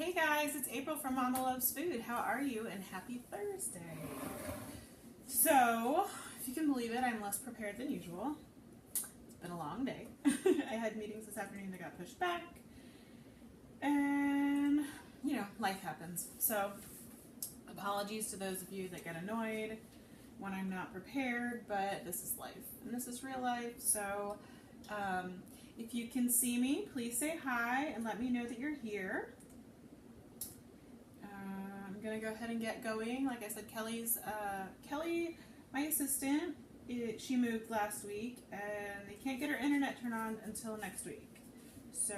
Hey guys, it's April from Mama Loves Food. How are you? And happy Thursday. So, if you can believe it, I'm less prepared than usual. It's been a long day. I had meetings this afternoon that got pushed back. And, you know, life happens. So, apologies to those of you that get annoyed when I'm not prepared, but this is life. And this is real life. So, if you can see me, please say hi and let me know that you're here. I'm going to go ahead and get going. Like I said, Kelly, my assistant, she moved last week and they can't get her internet turned on until next week. So,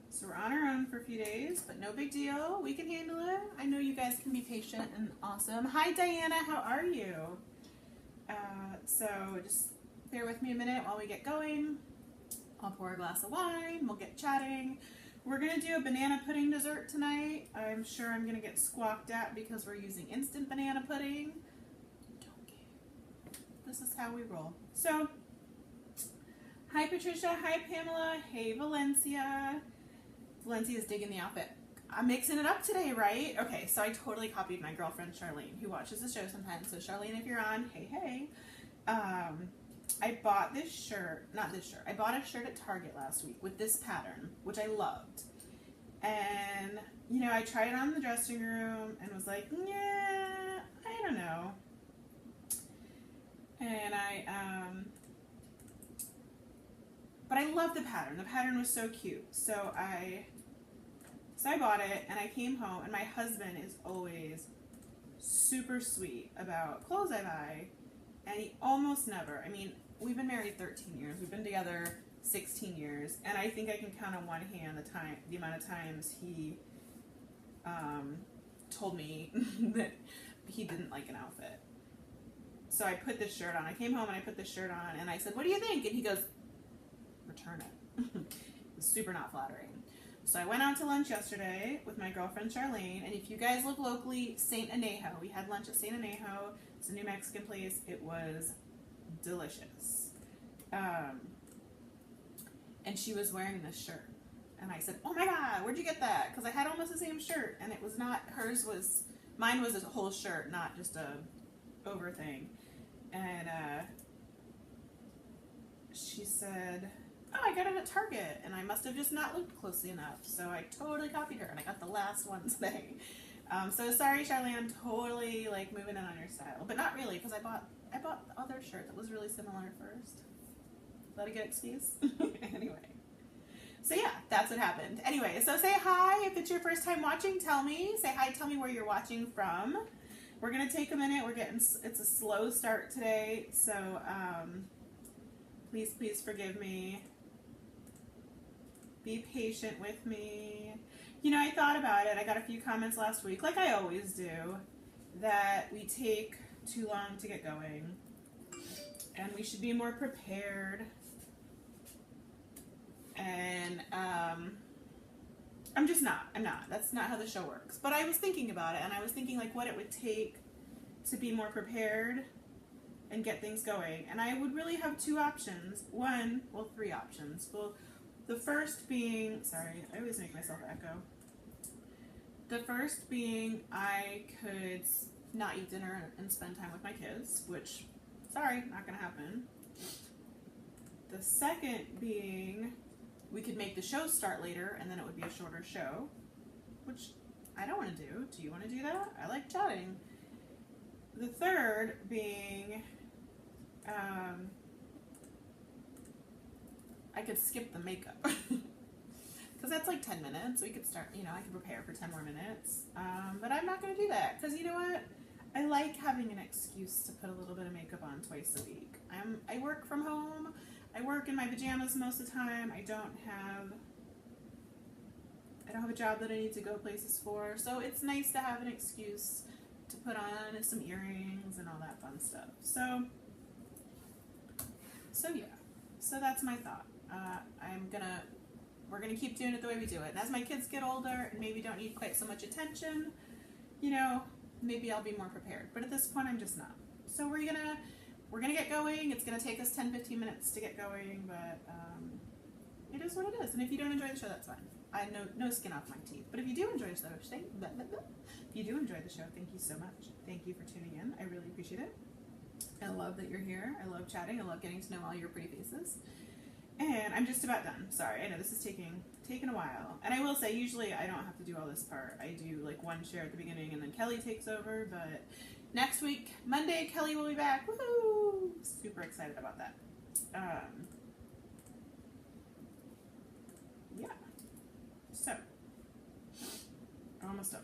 so we're on our own for a few days, but no big deal. We can handle it. I know you guys can be patient and awesome. Hi, Diana. How are you? So just bear with me a minute while we get going. I'll pour a glass of wine. We'll get chatting. We're going to do a banana pudding dessert tonight. I'm sure I'm going to get squawked at because we're using instant banana pudding. Don't care. This is how we roll. So, hi Patricia. Hi Pamela. Hey Valencia. Valencia's digging the outfit. I'm mixing it up today, right? Okay, so I totally copied my girlfriend Charlene, who watches the show sometimes. So Charlene, if you're on, hey. I bought this shirt, I bought a shirt at Target last week with this pattern, which I loved. And, you know, I tried it on in the dressing room and was like, yeah, I don't know. And but I loved the pattern. The pattern was so cute. So I bought it and I came home, and my husband is always super sweet about clothes I buy. And he almost never, I mean, we've been married 13 years. We've been together 16 years. And I think I can count on one hand the amount of times he told me that he didn't like an outfit. So I put this shirt on. I came home and I put this shirt on and I said, what do you think? And he goes, return it. It was super not flattering. So I went out to lunch yesterday with my girlfriend Charlene, and if you guys live locally, Saint Anejo. We had lunch at Saint Anejo. It's a new Mexican place. It was delicious. And she was wearing this shirt. And I said, oh my God, where'd you get that? Because I had almost the same shirt, and it was not, mine was a whole shirt, not just a over thing. And she said, oh, I got it at Target, and I must have just not looked closely enough. So I totally copied her, and I got the last one today. So sorry, Charlene, I'm totally like moving in on your style, but not really, because I bought the other shirt that was really similar first. Is that a good excuse? Anyway, so yeah, that's what happened. Anyway, so say hi if it's your first time watching. Tell me, say hi. Tell me where you're watching from. We're gonna take a minute. It's a slow start today, so please forgive me. Be patient with me. You know, I thought about it. I got a few comments last week, like I always do, that we take too long to get going and we should be more prepared. And I'm just not. I'm not. That's not how the show works. But I was thinking about it, and I was thinking like what it would take to be more prepared and get things going. And I would really have two options. Three options. Well, the first being, sorry, I always make myself echo. The first being I could not eat dinner and spend time with my kids, which, sorry, not going to happen. The second being we could make the show start later and then it would be a shorter show, which I don't want to do. Do you want to do that? I like chatting. The third being I could skip the makeup because that's like 10 minutes. We could start, you know, I could prepare for 10 more minutes, but I'm not going to do that because you know what? I like having an excuse to put a little bit of makeup on twice a week. I work from home. I work in my pajamas most of the time. I don't have a job that I need to go places for, so it's nice to have an excuse to put on some earrings and all that fun stuff. So yeah. So that's my thought. We're gonna keep doing it the way we do it. And as my kids get older and maybe don't need quite so much attention, you know, maybe I'll be more prepared. But at this point, I'm just not. So we're gonna get going. It's gonna take us 10-15 minutes to get going, but It is what it is. And if you don't enjoy the show, that's fine. I have no skin off my teeth. But if you do enjoy the show, if you do enjoy the show, thank you so much. Thank you for tuning in. I really appreciate it. I love that you're here. I love chatting. I love getting to know all your pretty faces. And I'm just about done. Sorry, I know this is taking a while. And I will say, usually I don't have to do all this part. I do like one share at the beginning and then Kelly takes over. But next week, Monday, Kelly will be back. Woohoo! Super excited about that. Yeah. So, almost done.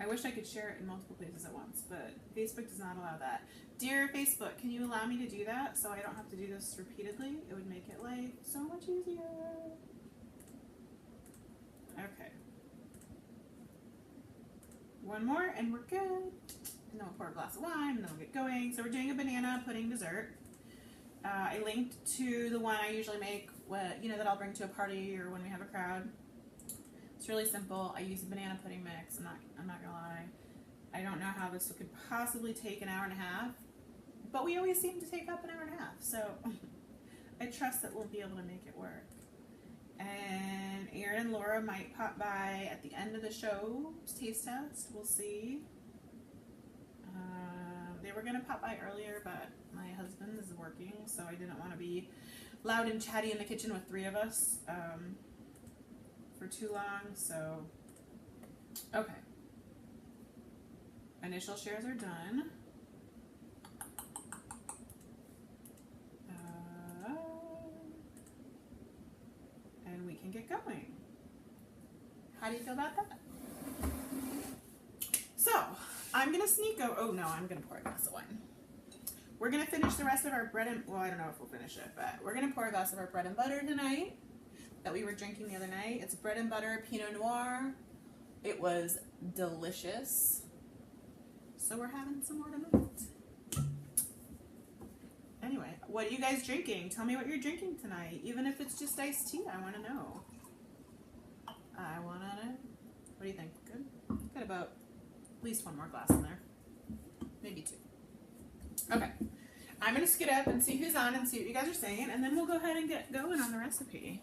I wish I could share it in multiple places at once, but Facebook does not allow that. Dear Facebook, can you allow me to do that so I don't have to do this repeatedly? It would make it life so much easier. Okay. One more and we're good. And then we'll pour a glass of wine and then we'll get going. So we're doing a banana pudding dessert. I linked to the one I usually make, that I'll bring to a party or when we have a crowd. It's really simple. I use a banana pudding mix. I'm not gonna lie. I don't know how this could possibly take an hour and a half, but we always seem to take up an hour and a half. So I trust that we'll be able to make it work. And Aaron and Laura might pop by at the end of the show to taste test. We'll see. They were gonna pop by earlier, but my husband is working, so I didn't want to be loud and chatty in the kitchen with three of us for too long. So, okay. Initial shares are done. And we can get going. How do you feel about that? So, I'm going to sneak over. Oh, no, I'm going to pour a glass of wine. We're going to finish the rest of our bread and... Well, I don't know if we'll finish it, but we're going to pour a glass of our bread and butter tonight that we were drinking the other night. It's bread and butter Pinot Noir. It was delicious. So we're having some more tonight. Anyway, what are you guys drinking? Tell me what you're drinking tonight. Even if it's just iced tea, I want to know. I want to know. What do you think? Good? Got about at least one more glass in there. Maybe two. Okay. I'm going to skid up and see who's on and see what you guys are saying, and then we'll go ahead and get going on the recipe.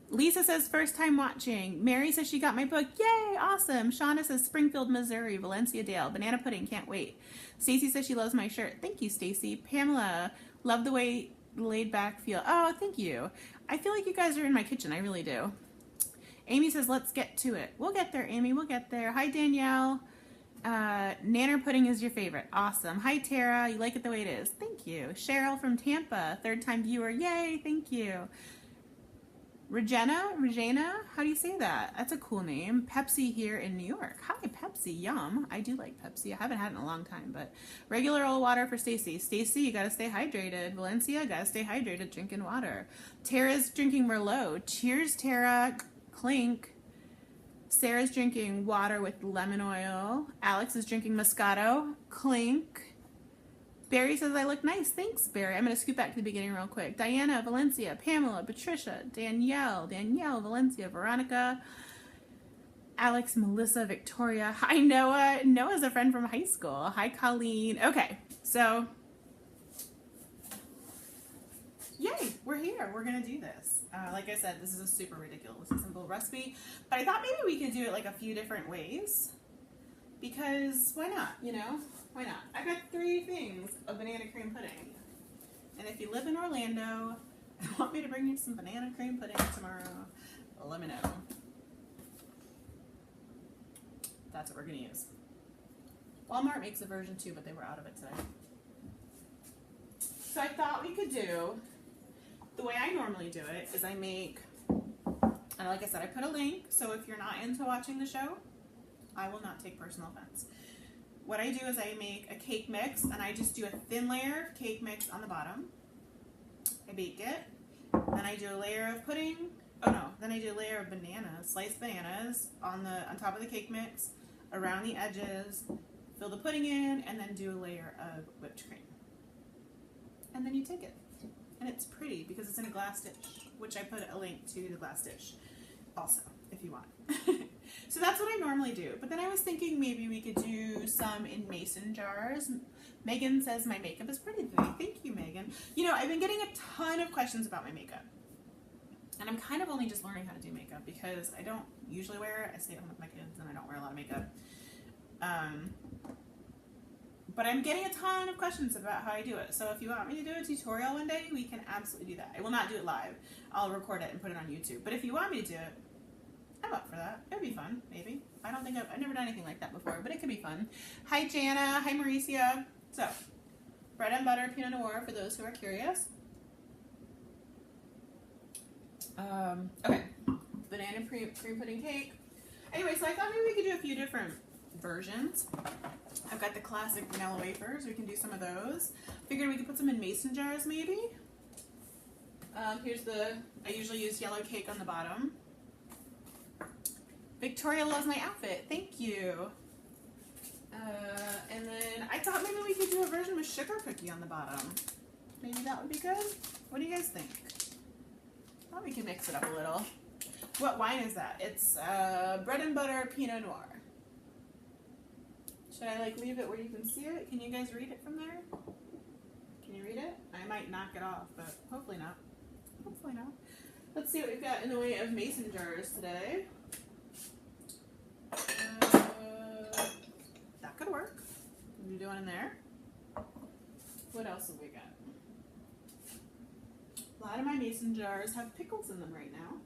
Lisa says, first time watching. Mary says she got my book. Yay, awesome. Shauna says, Springfield, Missouri, Valencia Dale. Banana pudding, can't wait. Stacy says she loves my shirt. Thank you, Stacy. Pamela, love the way laid back feel. Oh, thank you. I feel like you guys are in my kitchen. I really do. Amy says, let's get to it. We'll get there, Amy. We'll get there. Hi, Danielle. Nanner pudding is your favorite. Awesome. Hi, Tara. You like it the way it is. Thank you. Cheryl from Tampa, third time viewer. Yay, thank you. Regina, how do you say that? That's a cool name. Pepsi here in New York. Hi, Pepsi. Yum. I do like Pepsi. I haven't had it in a long time, but regular old water for Stacy. Stacy, you gotta stay hydrated. Valencia, gotta stay hydrated, drinking water. Tara's drinking Merlot. Cheers, Tara. Clink. Sarah's drinking water with lemon oil. Alex is drinking Moscato. Clink. Barry says I look nice. Thanks, Barry. I'm going to scoot back to the beginning real quick. Diana, Valencia, Pamela, Patricia, Danielle, Valencia, Veronica, Alex, Melissa, Victoria. Hi, Noah. Noah's a friend from high school. Hi, Colleen. Okay, so yay, we're here. We're going to do this. Like I said, this is a super ridiculous and simple recipe, but I thought maybe we could do it like a few different ways because why not, you know? Why not? I got 3 things of banana cream pudding. And if you live in Orlando and want me to bring you some banana cream pudding tomorrow, let me know. That's what we're going to use. Walmart makes a version too, but they were out of it today. So I thought we could do, the way I normally do it is I make, and like I said, I put a link, so if you're not into watching the show, I will not take personal offense. What I do is I make a cake mix, and I just do a thin layer of cake mix on the bottom. I bake it. Then I do a layer of pudding. Oh no, then I do a layer of bananas, sliced bananas on top of the cake mix, around the edges, fill the pudding in, and then do a layer of whipped cream. And then you take it. And it's pretty because it's in a glass dish, which I put a link to the glass dish also, if you want. So that's what I normally do. But then I was thinking maybe we could do some in mason jars. Megan says my makeup is pretty today. Thank you, Megan. You know, I've been getting a ton of questions about my makeup. And I'm kind of only just learning how to do makeup because I don't usually wear it. I stay at home with my kids and I don't wear a lot of makeup. But I'm getting a ton of questions about how I do it. So if you want me to do a tutorial one day, we can absolutely do that. I will not do it live. I'll record it and put it on YouTube. But if you want me to do it, I'm up for that. It'd be fun, maybe. I've never done anything like that before, but it could be fun. Hi, Jana. Hi, Mauricia. So, bread and butter Pinot Noir for those who are curious. Okay, banana cream pudding cake. Anyway, so I thought maybe we could do a few different versions. I've got the classic vanilla wafers. We can do some of those. Figured we could put some in mason jars, maybe. I usually use yellow cake on the bottom. Victoria loves my outfit. Thank you. And then I thought maybe we could do a version with sugar cookie on the bottom. Maybe that would be good. What do you guys think? I thought we could mix it up a little. What wine is that? It's bread and butter Pinot Noir. Should I leave it where you can see it? Can you guys read it from there? Can you read it? I might knock it off, but hopefully not. Hopefully not. Let's see what we've got in the way of mason jars today. That could work. What are you doing in there? What else have we got? A lot of my mason jars have pickles in them right now.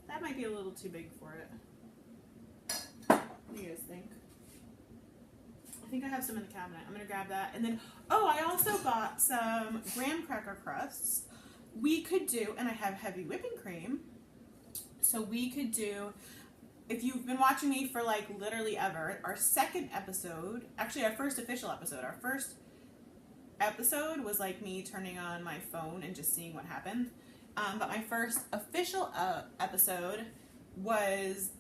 That might be a little too big for it. What do you guys think? I think I have some in the cabinet. I'm going to grab that. And then, oh, I also bought some graham cracker crusts. We could do, and I have heavy whipping cream. So we could do, if you've been watching me for literally ever, our second episode, actually our first official episode, our first episode was me turning on my phone and just seeing what happened. But my first official episode was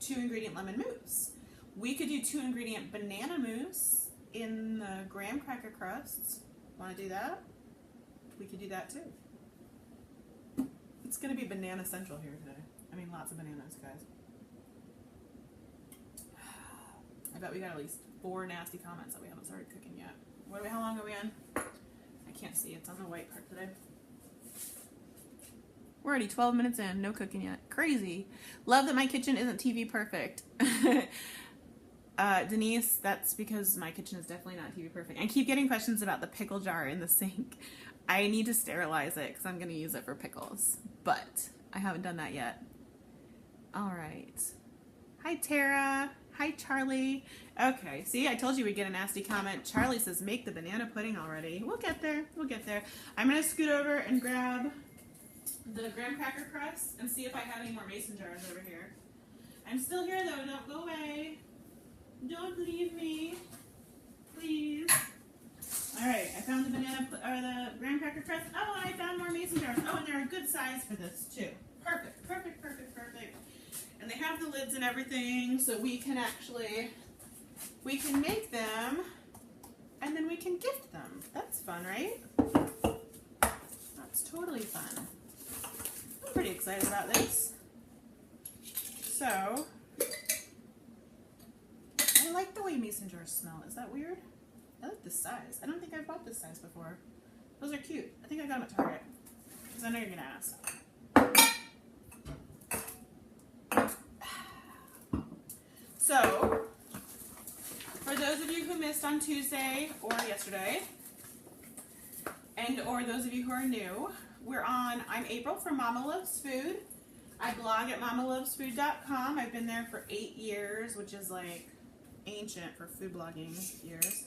2-ingredient lemon mousse. We could do 2-ingredient banana mousse in the graham cracker crusts. Want to do that? We could do that too. It's going to be banana central here today. I mean, lots of bananas, guys. I bet we got at least 4 nasty comments that we haven't started cooking yet. How long are we on? I can't see. It's on the white part today. We're already 12 minutes in. No cooking yet. Crazy. Love that my kitchen isn't TV perfect. Denise, that's because my kitchen is definitely not TV perfect. I keep getting questions about the pickle jar in the sink. I need to sterilize it because I'm going to use it for pickles. But I haven't done that yet. All right. Hi, Tara. Hi, Charlie. Okay, see, I told you we'd get a nasty comment. Charlie says, make the banana pudding already. We'll get there. We'll get there. I'm going to scoot over and grab the graham cracker crust and see if I have any more mason jars over here. I'm still here, though. Don't go away. Don't leave me. Please. All right, I found the the graham cracker crust. Oh, and I found more mason jars. Oh, and they're a good size for this, too. Perfect, perfect, perfect, perfect. And they have the lids and everything, so we can make them, and then we can gift them. That's fun, right? That's totally fun. I'm pretty excited about this. So, I like the way mason jars smell. Is that weird? I like this size. I don't think I've bought this size before. Those are cute. I think I got them at Target, because I know you're going to ask. So, for those of you who missed on Tuesday or yesterday, and or those of you who are new, I'm April from Mama Loves Food. I blog at mamalovesfood.com. I've been there for 8 years, which is ancient for food blogging years.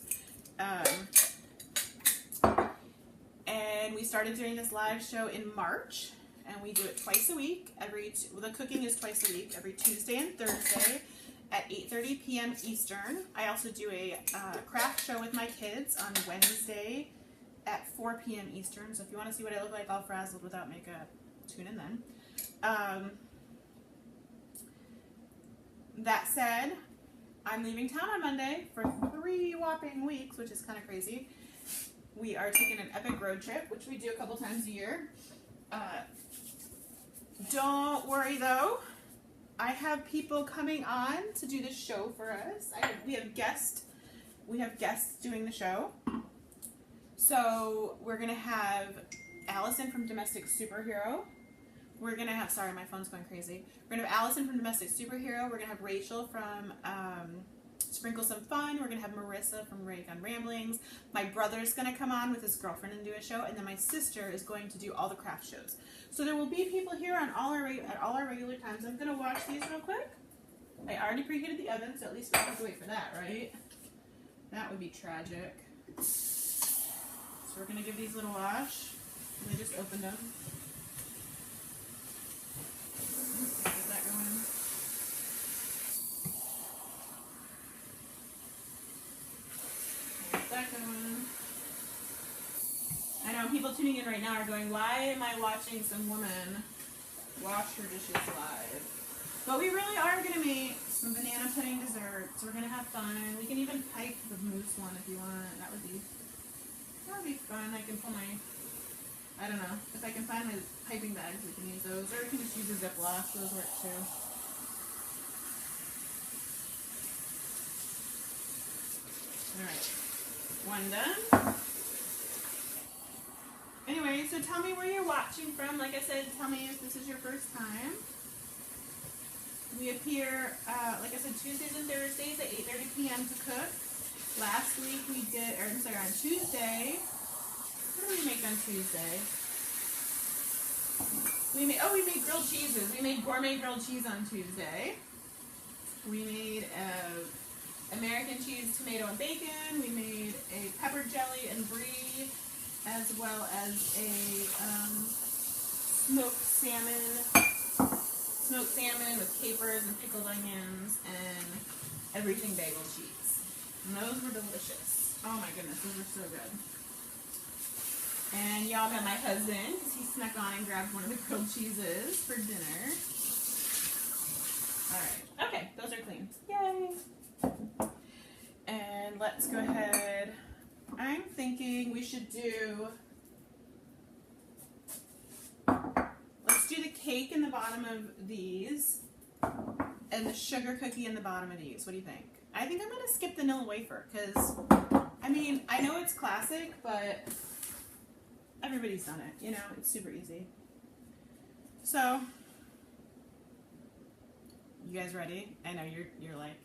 And we started doing this live show in March, and we do it twice a week. The cooking is twice a week, every Tuesday and Thursday at 8:30 p.m. Eastern. I also do a craft show with my kids on Wednesday at 4 p.m. Eastern. So if you want to see what I look like all frazzled without makeup, tune in then. That said, I'm leaving town on Monday for 3 whopping weeks, which is kind of crazy. We are taking an epic road trip, which we do a couple times a year. Don't worry though. I have people coming on to do the show for us. We have guests doing the show. So we're gonna have Allison from Domestic Superhero. We're gonna have, sorry, my phone's going crazy. We're gonna have Allison from Domestic Superhero. We're gonna have Rachel from Sprinkle Some Fun. We're gonna have Marissa from Ray Gun Ramblings. My brother's gonna come on with his girlfriend and do a show, and then my sister is going to do all the craft shows. So there will be people here on at all our regular times. I'm gonna wash these real quick. I already preheated the oven, so at least we don't have to wait for that, right? That would be tragic. So we're gonna give these a little wash. And I just opened them. Get that going. Get that going. I know people tuning in right now are going, why am I watching some woman wash her dishes live? But we really are going to make some banana pudding desserts. We're going to have fun. We can even pipe the mousse one if you want. That would be fun. I can pull my, I don't know, if I can find my piping bags, we can use those. Or we can just use a Ziploc. Those work too. Alright. One done. Anyway, so tell me where you're watching from. Like I said, tell me if this is your first time. We appear, like I said, Tuesdays and Thursdays at 8:30 p.m. to cook. Last week we did, or I'm sorry, on Tuesday. What did we make on Tuesday? We made grilled cheeses. We made gourmet grilled cheese on Tuesday. We made American cheese, tomato, and bacon. We made a pepper jelly and brie, as well as a smoked salmon with capers and pickled onions and everything bagel cheese. And those were delicious. Oh my goodness, those were so good. And y'all met my husband because he snuck on and grabbed one of the grilled cheeses for dinner. Alright, okay, those are clean. Yay! And let's go ahead. I'm thinking we should do, let's do the cake in the bottom of these and the sugar cookie in the bottom of these. What do you think? I think I'm going to skip the vanilla wafer because, I mean, I know it's classic, but everybody's done it, you know, it's super easy. So, you guys ready? I know you're like,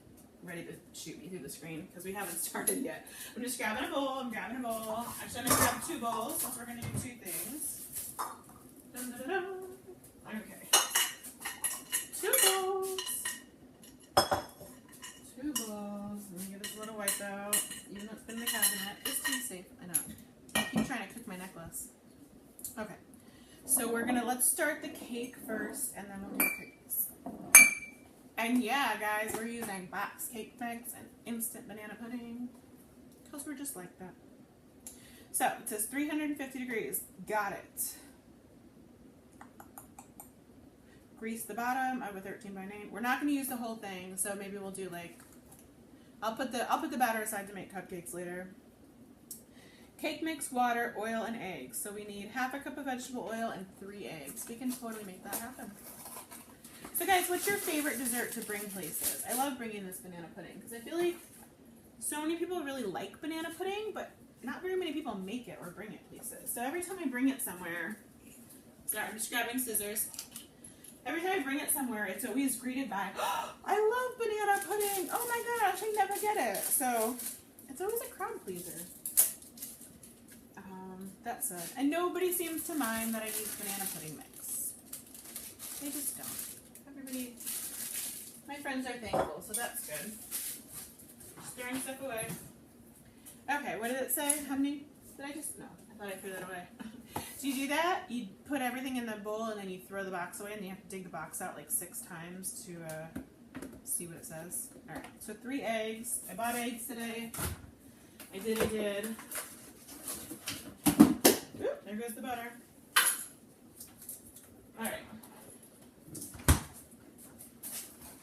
ready to shoot me through the screen because we haven't started yet. I'm just grabbing a bowl. Actually, I'm going to grab 2 bowls since we're going to do 2 things. Dun, dun, dun, dun. Okay. 2 bowls. 2 bowls. Let me get this a little wipe out. Even though it's been in the cabinet. It's too safe. I know. I keep trying to cook my necklace. Okay. So let's start the cake first and then we'll do the cookies. And yeah, guys, we're using box cake mix and instant banana pudding because we're just like that. So it says 350 degrees. Got it. Grease the bottom of a 13x9. We're not going to use the whole thing, so maybe we'll do like, I'll put the batter aside to make cupcakes later. Cake mix, water, oil, and eggs. So we need half a cup of vegetable oil and 3 eggs. We can totally make that happen. So guys, what's your favorite dessert to bring places? I love bringing this banana pudding because I feel like so many people really like banana pudding, but not very many people make it or bring it places. So every time I bring it somewhere, sorry, I'm just grabbing scissors. Every time I bring it somewhere, it's always greeted by, oh, I love banana pudding. Oh my gosh, I never get it. So it's always a crowd pleaser. That said, and nobody seems to mind that I use banana pudding mix. They just don't. Everybody, my friends are thankful, so that's good. Stirring stuff away. Okay, what did it say? How many? Did I just? No, I thought I threw that away. Do you do that? You put everything in the bowl and then you throw the box away and you have to dig the box out like 6 times to see what it says. Alright, so 3 eggs. I bought eggs today. I did. Oop, there goes the butter. Alright.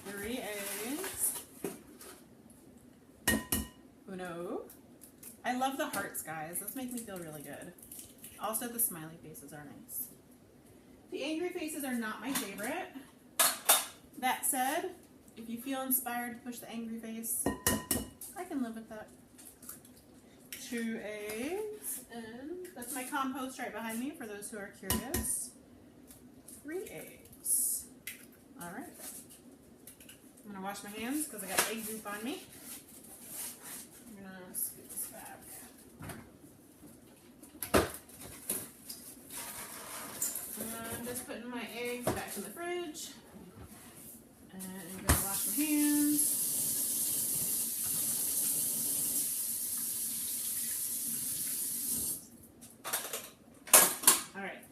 3 eggs. Uno. I love the hearts, guys. Those make me feel really good. Also, the smiley faces are nice. The angry faces are not my favorite. That said, if you feel inspired to push the angry face, I can live with that. 2 eggs, and that's my compost right behind me for those who are curious. 3 eggs. All right. I'm gonna wash my hands because I got egg goop on me. I'm gonna scoot this back. I'm just putting my eggs back in the fridge. And I'm gonna wash my hands. All right.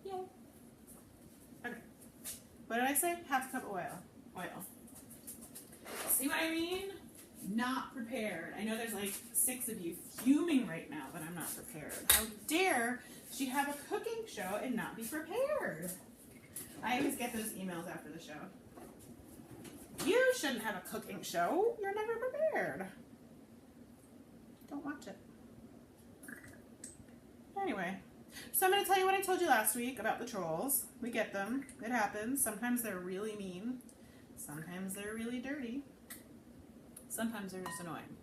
Yay. Okay. What did I say? Half a cup of oil. See what I mean? Not prepared. I know there's like 6 of you fuming right now that I'm not prepared. How dare she have a cooking show and not be prepared? I always get those emails after the show. You shouldn't have a cooking show. You're never prepared. Don't watch it. Anyway, so I'm going to tell you what I told you last week about the trolls. We get them. It happens. Sometimes they're really mean. Sometimes they're really dirty. Sometimes they're just annoying.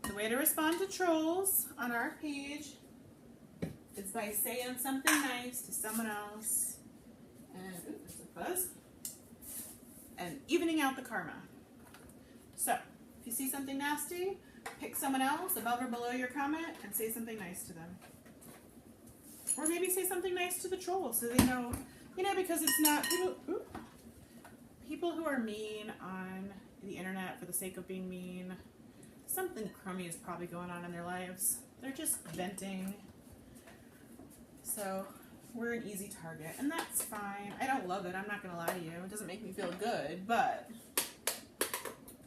The way to respond to trolls on our page is by saying something nice to someone else. And, ooh, there's a buzz. And evening out the karma. So, if you see something nasty, pick someone else above or below your comment and say something nice to them. Or maybe say something nice to the troll so they know, because it's not people who are mean on the internet for the sake of being mean. Something crummy is probably going on in their lives. They're just venting. So we're an easy target, and that's fine. I don't love it. I'm not going to lie to you. It doesn't make me feel good, but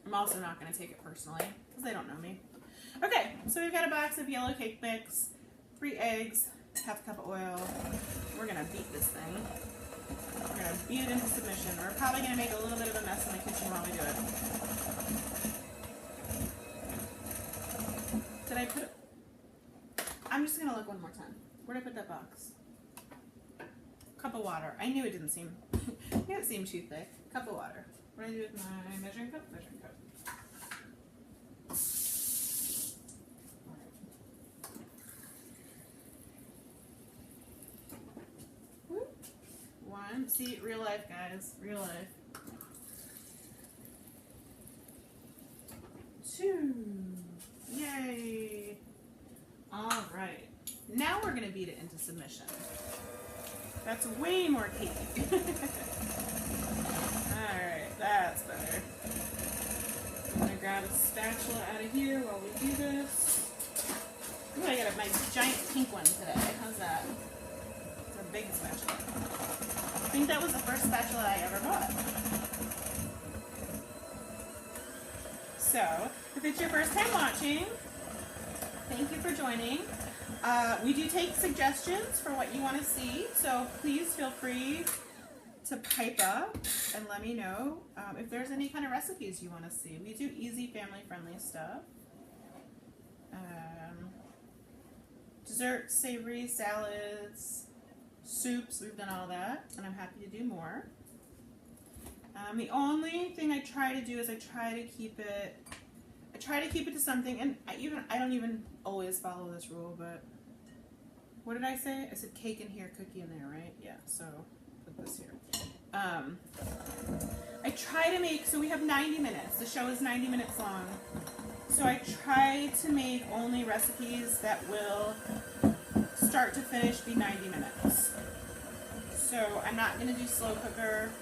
I'm also not going to take it personally because they don't know me. Okay, so we've got a box of yellow cake mix, 3 eggs, half a cup of oil. We're going to beat this thing. We're going to beat it into submission. We're probably going to make a little bit of a mess in the kitchen while we do it. Did I put it? I'm just going to look one more time. Where'd I put that box? Cup of water. I knew it didn't seem, it seemed too thick. Cup of water. What do I do with my measuring cup? Measuring cup. One. See, real life, guys. Real life. 2. Yay. All right. Now we're going to beat it into submission. That's way more cake. Alright, that's better. I'm going to grab a spatula out of here while we do this. Ooh, I got my giant pink one today. How's that? It's a big spatula. I think that was the first spatula I ever bought. So, if it's your first time watching, thank you for joining. We do take suggestions for what you want to see, so please feel free to pipe up and let me know if there's any kind of recipes you want to see. We do easy, family-friendly stuff. Desserts, savory, salads, soups, we've done all that, and I'm happy to do more. The only thing I try to do is I try to keep it to something, and I don't even always follow this rule, but what did I say? I said cake in here, cookie in there, right? Yeah, so put this here. I try to make, so we have 90 minutes. The show is 90 minutes long. So I try to make only recipes that will start to finish be 90 minutes. So I'm not going to do slow cooker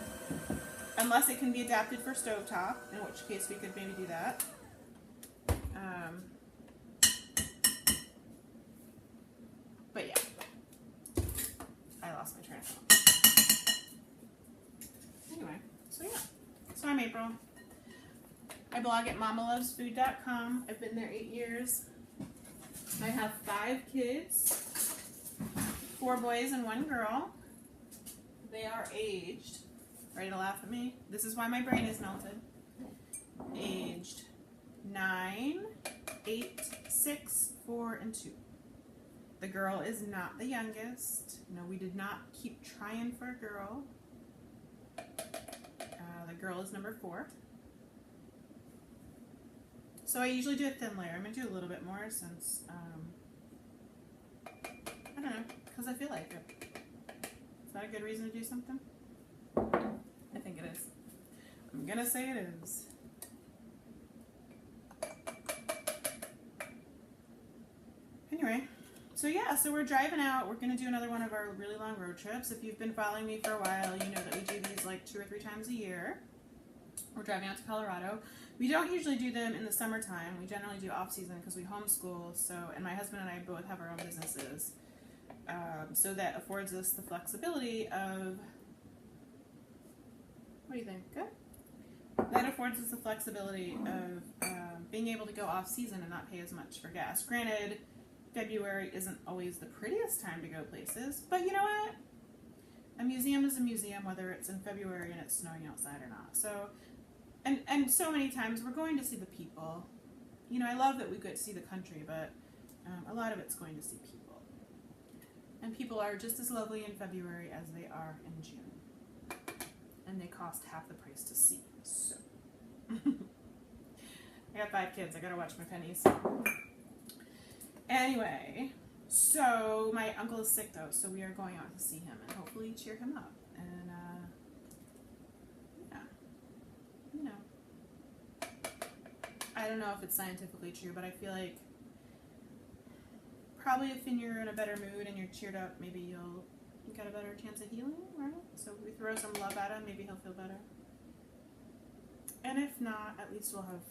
unless it can be adapted for stovetop, in which case we could maybe do that. But yeah, I lost my train of thought. Anyway, so yeah. So I'm April. I blog at mamalovesfood.com. I've been there 8 years. I have 5 kids, 4 boys and 1 girl. They are aged, ready to laugh at me? This is why my brain is melted. Aged 9, 8, 6, 4, and 2. The girl is not the youngest. No, we did not keep trying for a girl. The girl is number 4. So I usually do a thin layer. I'm going to do a little bit more since, I don't know, because I feel like it. Is that a good reason to do something? I think it is. I'm going to say it is. Anyway, so yeah, so we're driving out. We're going to do another one of our really long road trips. If you've been following me for a while, you know that we do these like 2 or 3 times a year. We're driving out to Colorado. We don't usually do them in the summertime. We generally do off season because we homeschool. So, and my husband and I both have our own businesses. So that affords us the flexibility of, what do you think? Good? That affords us the flexibility of being able to go off season and not pay as much for gas. Granted, February isn't always the prettiest time to go places, but you know what? A museum is a museum whether it's in February and it's snowing outside or not. So, and so many times we're going to see the people. You know, I love that we get to see the country, but a lot of it's going to see people. And people are just as lovely in February as they are in June. And they cost half the price to see. So, I got 5 kids. I gotta watch my pennies. Anyway, so my uncle is sick though, so we are going out to see him and hopefully cheer him up. And yeah, you know, I don't know if it's scientifically true, but I feel like probably if you're in a better mood and you're cheered up, maybe you'll get a better chance of healing, right? So if we throw some love at him, maybe he'll feel better. And if not, at least we'll have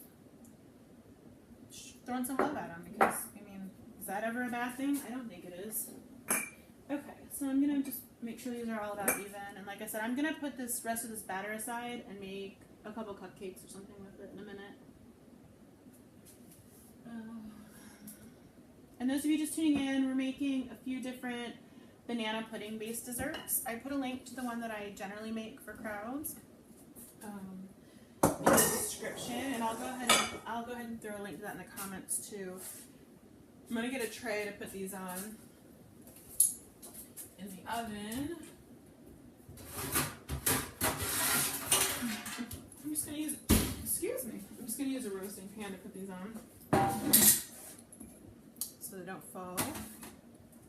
thrown some love at him because, I mean, is that ever a bad thing? I don't think it is. Okay, so I'm going to just make sure these are all about even. And like I said, I'm going to put this rest of this batter aside and make a couple cupcakes or something with it in a minute. And those of you just tuning in, we're making a few different banana pudding based desserts. I put a link to the one that I generally make for crowds in the description, and I'll go ahead and throw a link to that in the comments too. I'm gonna get a tray to put these on in the oven. I'm just gonna use, excuse me, I'm just gonna use a roasting pan to put these on so they don't fall.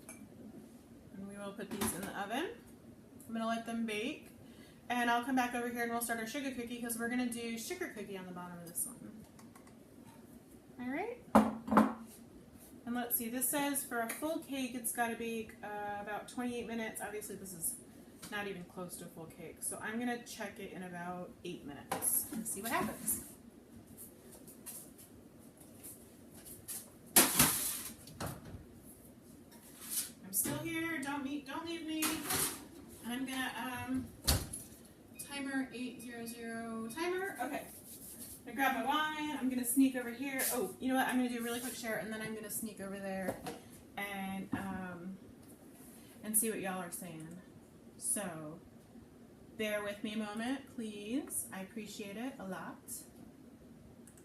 And we will put these in the oven. I'm gonna let them bake. And I'll come back over here and we'll start our sugar cookie because we're going to do sugar cookie on the bottom of this one. Alright? And let's see, this says for a full cake it's got to bake about 28 minutes. Obviously this is not even close to a full cake. So I'm going to check it in about 8 minutes and see what happens. I'm still here. Don't leave me. I'm going to... Timer 800 timer. Okay. I'm gonna grab my wine. I'm gonna sneak over here. Oh, you know what? I'm gonna do a really quick share, and then I'm gonna sneak over there and see what y'all are saying. So, bear with me a moment, please. I appreciate it a lot.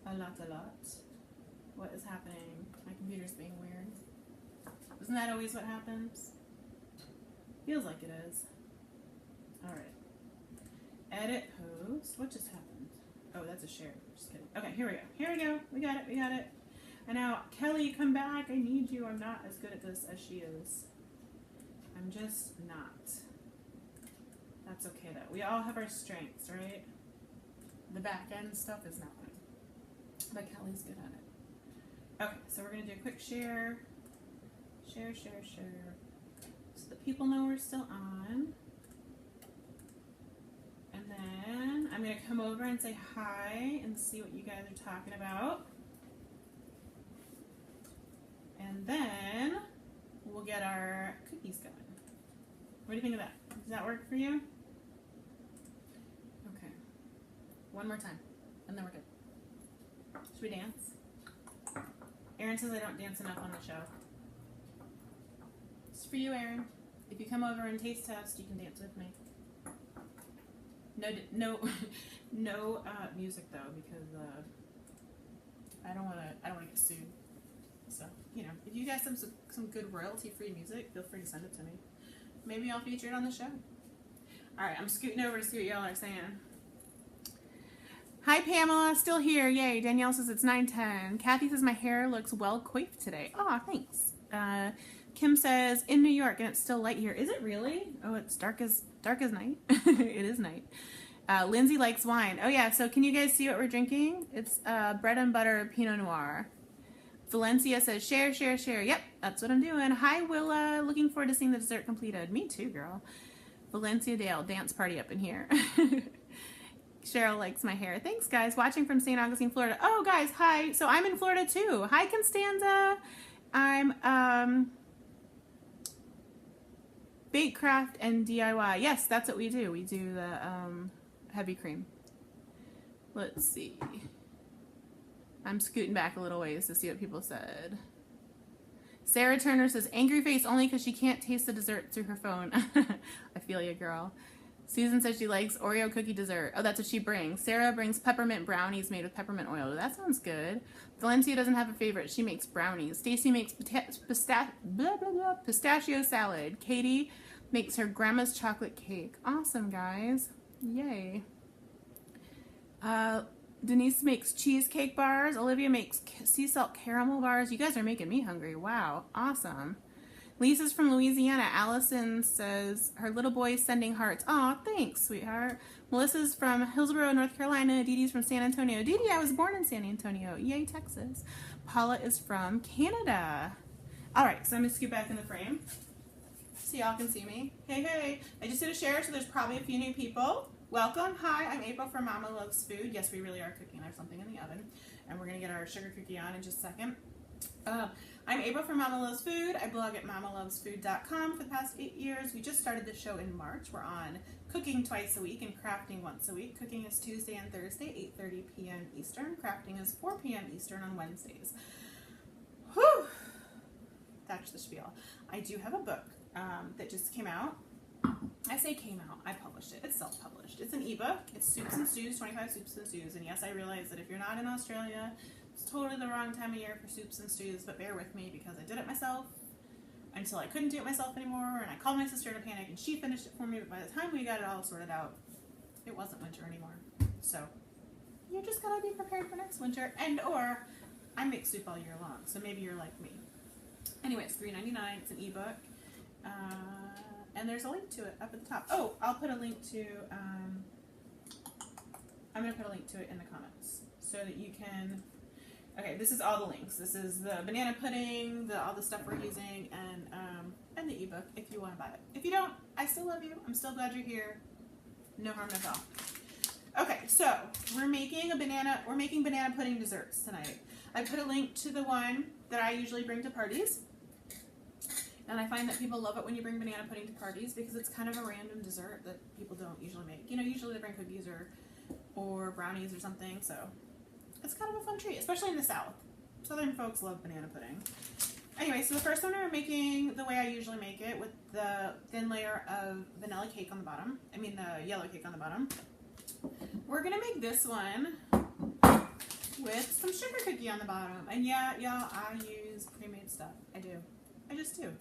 A lot. What is happening? My computer's being weird. Isn't that always what happens? Feels like it is. All right. Edit post. What just happened? Oh, that's a share. Just kidding. Okay, here we go. We got it. And now, Kelly, come back. I need you. I'm not as good at this as she is. I'm just not. That's okay, though. We all have our strengths, right? The back end stuff is not mine. But Kelly's good at it. Okay, so we're going to do a quick share. Share. So that people know we're still on. And then I'm going to come over and say hi and see what you guys are talking about. And then we'll get our cookies going. What do you think of that? Does that work for you? Okay. One more time, and then we're good. Should we dance? Erin says I don't dance enough on the show. It's for you, Erin. If you come over and taste test, you can dance with me. No music though, because I don't want to get sued. So you know, if you guys have some good royalty-free music, feel free to send it to me. Maybe I'll feature it on the show. All right, I'm scooting over to see what y'all are saying. Hi, Pamela. Still here. Yay. Danielle says it's 9:10. Kathy says my hair looks well coiffed today. Oh, thanks. Kim says in New York and it's still light here. Is it really? Oh, it's dark as night. It is night. Lindsay likes wine. Oh yeah. So can you guys see what we're drinking? It's bread and butter Pinot Noir. Valencia says share, share, share. Yep, that's what I'm doing. Hi, Willa. Looking forward to seeing the dessert completed. Me too, girl. Valencia Dale, dance party up in here. Cheryl likes my hair. Thanks, guys. Watching from St. Augustine, Florida. Oh, guys, hi. So I'm in Florida, too. Hi, Constanza. I'm bake, craft, and DIY. Yes, that's what we do. We do the heavy cream. Let's see. I'm scooting back a little ways to see what people said. Sarah Turner says, angry face only because she can't taste the dessert through her phone. I feel you, girl. Susan says she likes Oreo cookie dessert. Oh, that's what she brings. Sarah brings peppermint brownies made with peppermint oil. That sounds good. Valencia doesn't have a favorite. She makes brownies. Stacy makes pistachio salad. Katie makes her grandma's chocolate cake. Awesome, guys. Yay. Denise makes cheesecake bars. Olivia makes sea salt caramel bars. You guys are making me hungry. Wow. Awesome. Lisa's from Louisiana. Allison says her little boy's sending hearts. Aw, thanks, sweetheart. Melissa's from Hillsborough, North Carolina. Dee Dee's from San Antonio. Dee Dee, I was born in San Antonio. Yay, Texas. Paula is from Canada. All right, so I'm going to scoot back in the frame so y'all can see me. Hey, hey. I just did a share, so there's probably a few new people. Welcome. Hi, I'm April from Mama Loves Food. Yes, we really are cooking. I have something in the oven, and we're going to get our sugar cookie on in just a second. I'm April from Mama Loves Food. I blog at mamalovesfood.com for the past 8 years. We just started the show in March. We're on cooking twice a week and crafting once a week. Cooking is Tuesday and Thursday, 8:30 p.m. Eastern. Crafting is 4 p.m. Eastern on Wednesdays. Whew! That's the spiel. I do have a book that just came out. I say came out. I published it. It's self-published. It's an ebook. It's Soups and Stews, 25 Soups and Stews. And yes, I realize that if you're not in Australia, it's totally the wrong time of year for soups and stews, but bear with me because I did it myself until I couldn't do it myself anymore, and I called my sister in a panic, and she finished it for me, but by the time we got it all sorted out, it wasn't winter anymore. So you just gotta be prepared for next winter, and or I make soup all year long, so maybe you're like me. Anyway, it's $3.99. It's an ebook, and there's a link to it up at the top. Oh, I'll put a link to, I'm gonna put a link to it in the comments so that you can. Okay, this is all the links. This is the banana pudding, all the stuff we're using, and the ebook if you want to buy it. If you don't, I still love you. I'm still glad you're here. No harm, no foul. Okay, so we're making banana pudding desserts tonight. I put a link to the one that I usually bring to parties. And I find that people love it when you bring banana pudding to parties because it's kind of a random dessert that people don't usually make. You know, usually they bring cookies or brownies or something, so it's kind of a fun treat, especially in the South. Southern folks love banana pudding. Anyway, so the first one we're making the way I usually make it with the thin layer of vanilla cake on the bottom. I mean the yellow cake on the bottom. We're going to make this one with some sugar cookie on the bottom. And yeah, y'all, I use pre-made stuff. I do. I just do.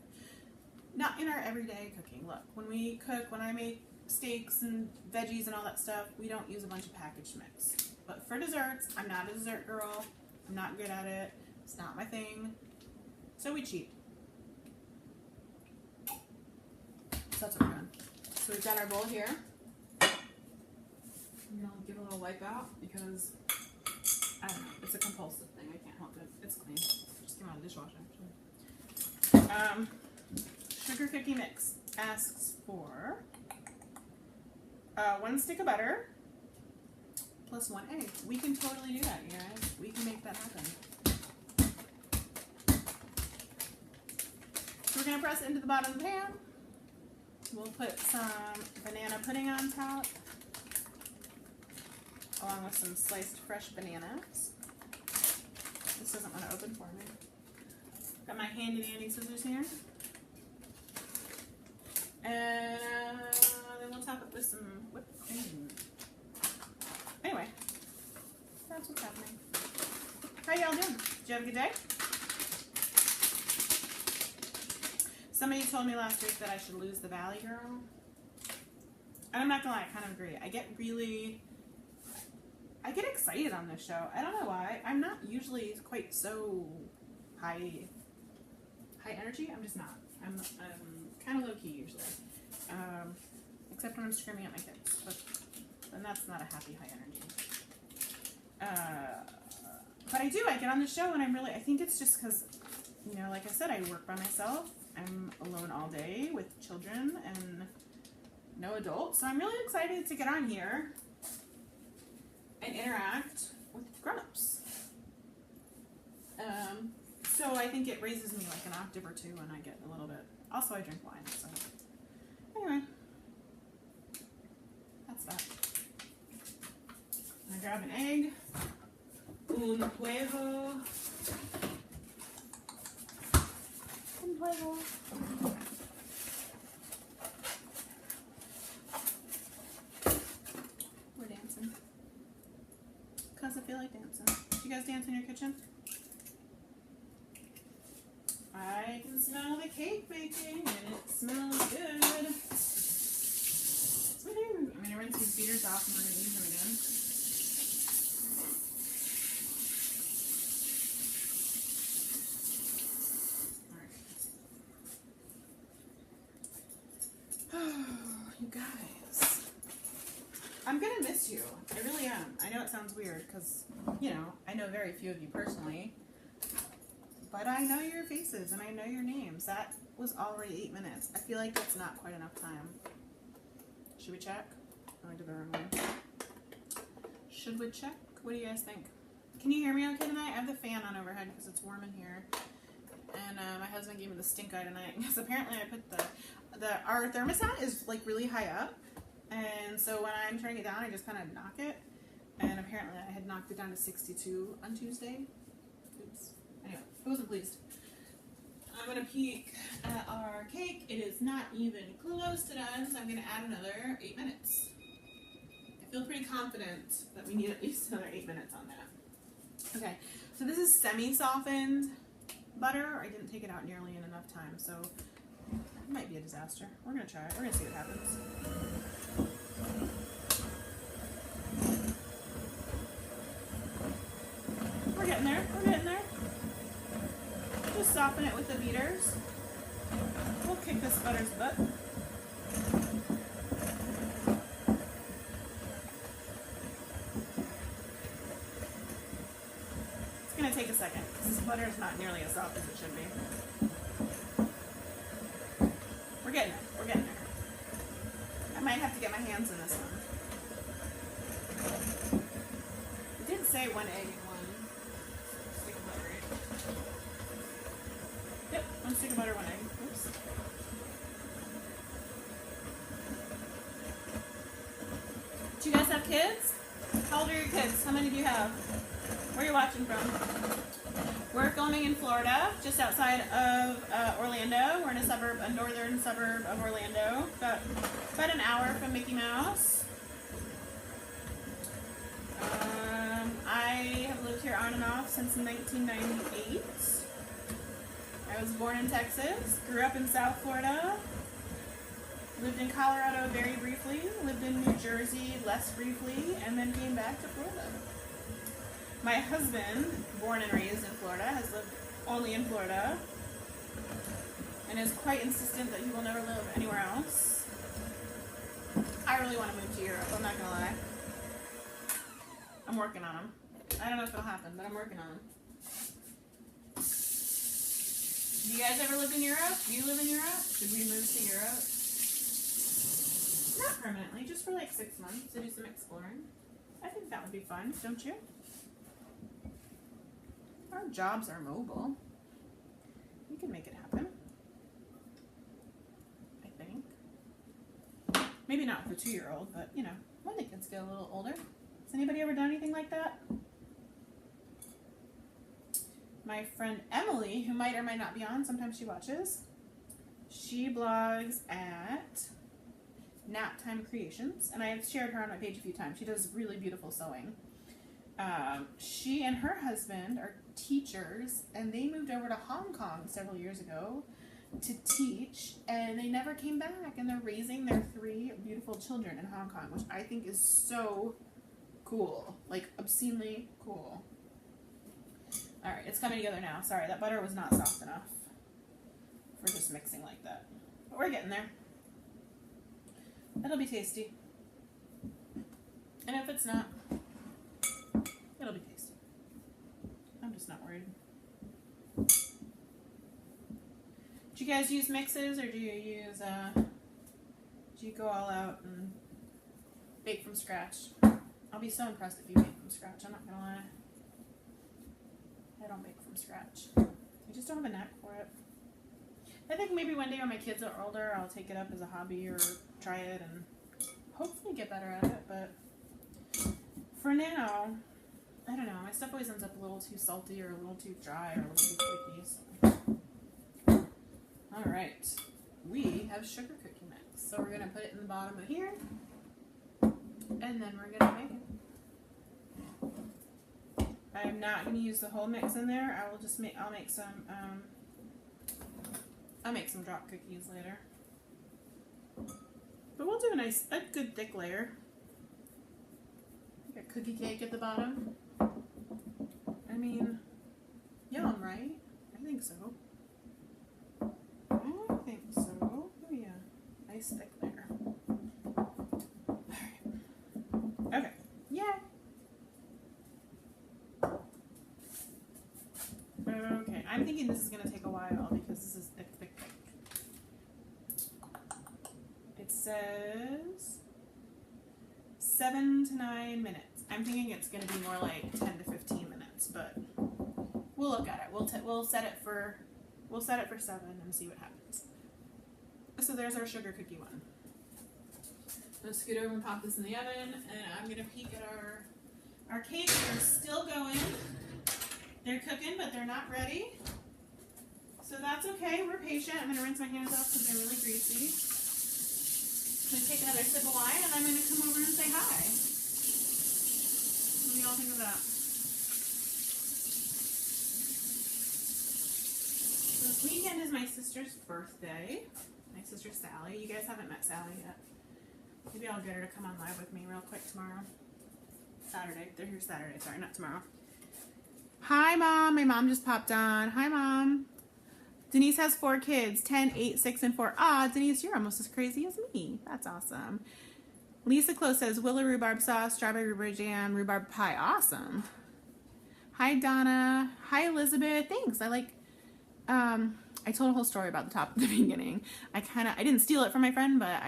Not in our everyday cooking. Look, when we cook, when I make steaks and veggies and all that stuff, we don't use a bunch of packaged mix. But for desserts, I'm not a dessert girl. I'm not good at it. It's not my thing. So we cheat. So that's what we're doing. So we've got our bowl here. I'm going to give a little wipe out because, I don't know, it's a compulsive thing. I can't help it. It's clean. Just came out of the dishwasher, actually. Sugar cookie mix asks for 1 stick of butter plus 1 egg. We can totally do that, you guys. We can make that happen. So we're going to press into the bottom of the pan. We'll put some banana pudding on top, along with some sliced fresh bananas. This doesn't want to open for me. Got my handy dandy scissors here. And then we'll top it with some whipped cream. Anyway, that's what's happening. How y'all doing? Did you have a good day? Somebody told me last week that I should lose the Valley Girl. And I'm not gonna lie, I kind of agree. I I get excited on this show. I don't know why. I'm not usually quite so high energy. I'm just not. I'm kind of low key usually. Except when I'm screaming at my kids. But that's not a happy high energy. But I do. I get on the show and I think it's just because, you know, like I said, I work by myself. I'm alone all day with children and no adults. So I'm really excited to get on here and interact with grown-ups. So I think it raises me like an octave or two when I get a little bit. Also, I drink wine, so anyway, that's that. I'm gonna grab an egg, un huevo, We're dancing. Cause I feel like dancing. Do you guys dance in your kitchen? I can smell the cake baking and it smells good. Woohoo! I'm gonna rinse these beaters off and we're gonna use them again. Alright. You guys. I'm gonna miss you. I really am. I know it sounds weird because, you know, I know very few of you personally. But I know your faces and I know your names. That was already 8 minutes. I feel like that's not quite enough time. Should we check? Oh, I did the wrong way. Should we check? What do you guys think? Can you hear me okay tonight? I have the fan on overhead because it's warm in here. And my husband gave me the stink eye tonight because apparently I put our thermostat is like really high up. And so when I'm turning it down, I just kind of knock it. And apparently I had knocked it down to 62 on Tuesday. Oops. Anyway, I wasn't pleased. I'm going to peek at our cake. It is not even close to done, so I'm going to add another 8 minutes. I feel pretty confident that we need at least another 8 minutes on that. Okay, so this is semi-softened butter. I didn't take it out nearly in enough time, so it might be a disaster. We're going to try it. We're going to see what happens. We're getting there. We're getting there. Just soften it with the beaters. We'll kick this butter's butt. It's going to take a second because this butter is not nearly as soft as it should be. We're getting there. We're getting there. I might have to get my hands in this one. It did say 1 egg and 1 stick of butter, right? Yep, 1 stick of butter, 1 egg. Oops. Do you guys have kids? How old are your kids? How many do you have? Where are you watching from? We're filming in Florida, just outside of Orlando. We're in a northern suburb of Orlando, about an hour from Mickey Mouse. I have lived here on and off since 1998. I was born in Texas, grew up in South Florida, lived in Colorado very briefly, lived in New Jersey less briefly, and then came back to Florida. My husband, born and raised in Florida, has lived only in Florida, and is quite insistent that he will never live anywhere else. I really want to move to Europe, I'm not going to lie. I'm working on them. I don't know if it'll happen, but I'm working on them. Do you guys ever live in Europe? Do you live in Europe? Should we move to Europe? Not permanently, just for like 6 months to do some exploring. I think that would be fun, don't you? Our jobs are mobile. We can make it happen. I think. Maybe not with a 2-year-old, but you know, when the kids get a little older. Has anybody ever done anything like that? My friend Emily, who might or might not be on, sometimes she watches. She blogs at Naptime Creations, and I have shared her on my page a few times. She does really beautiful sewing. She and her husband are teachers, and they moved over to Hong Kong several years ago to teach, and they never came back, and they're raising their 3 beautiful children in Hong Kong, which I think is so cool. Like, obscenely cool. Alright, it's coming together now. Sorry, that butter was not soft enough for just mixing like that. But we're getting there. It'll be tasty. And if it's not, it'll be tasty. I'm just not worried. Do you guys use mixes, or do you use, do you go all out and bake from scratch? I'll be so impressed if you bake from scratch, I'm not gonna lie. I don't bake from scratch. I just don't have a knack for it. I think maybe one day when my kids are older, I'll take it up as a hobby or try it and hopefully get better at it, but for now, I don't know. My stuff always ends up a little too salty or a little too dry or a little too flaky. So. All right. We have sugar cookie mix. So we're going to put it in the bottom of here. And then we're going to make it. I'm not going to use the whole mix in there. I will just make, I'll make some drop cookies later. But we'll do a good thick layer. Like a cookie cake at the bottom. I mean, yum, right? I think so. I think so. Oh yeah, nice thick layer. Alright. Okay. Yeah. Okay, I'm thinking this is going to take a while because this is thick. It says 7 to 9 minutes. I'm thinking it's going to be more like 10 to 15 minutes, but we'll look at it. We'll set it for 7 and see what happens. So there's our sugar cookie one. I'm going to scoot over and pop this in the oven, and I'm going to peek at our cakes. They're still going. They're cooking, but they're not ready. So that's okay. We're patient. I'm going to rinse my hands off because they're really greasy. I'm going to take another sip of wine, and I'm going to come over and say hi. What do you all think of that? This weekend is my sister's birthday. My sister Sally. You guys haven't met Sally yet. Maybe I'll get her to come on live with me real quick tomorrow. Saturday. They're here Saturday. Sorry, not tomorrow. Hi, Mom. My mom just popped on. Hi, Mom. Denise has 4 kids, 10, 8, 6, and 4. Ah, Denise, you're almost as crazy as me. That's awesome. Lisa Close says, willow rhubarb sauce, strawberry rhubarb jam, rhubarb pie. Awesome. Hi, Donna. Hi, Elizabeth. Thanks. I told a whole story about the top at the beginning. I didn't steal it from my friend, but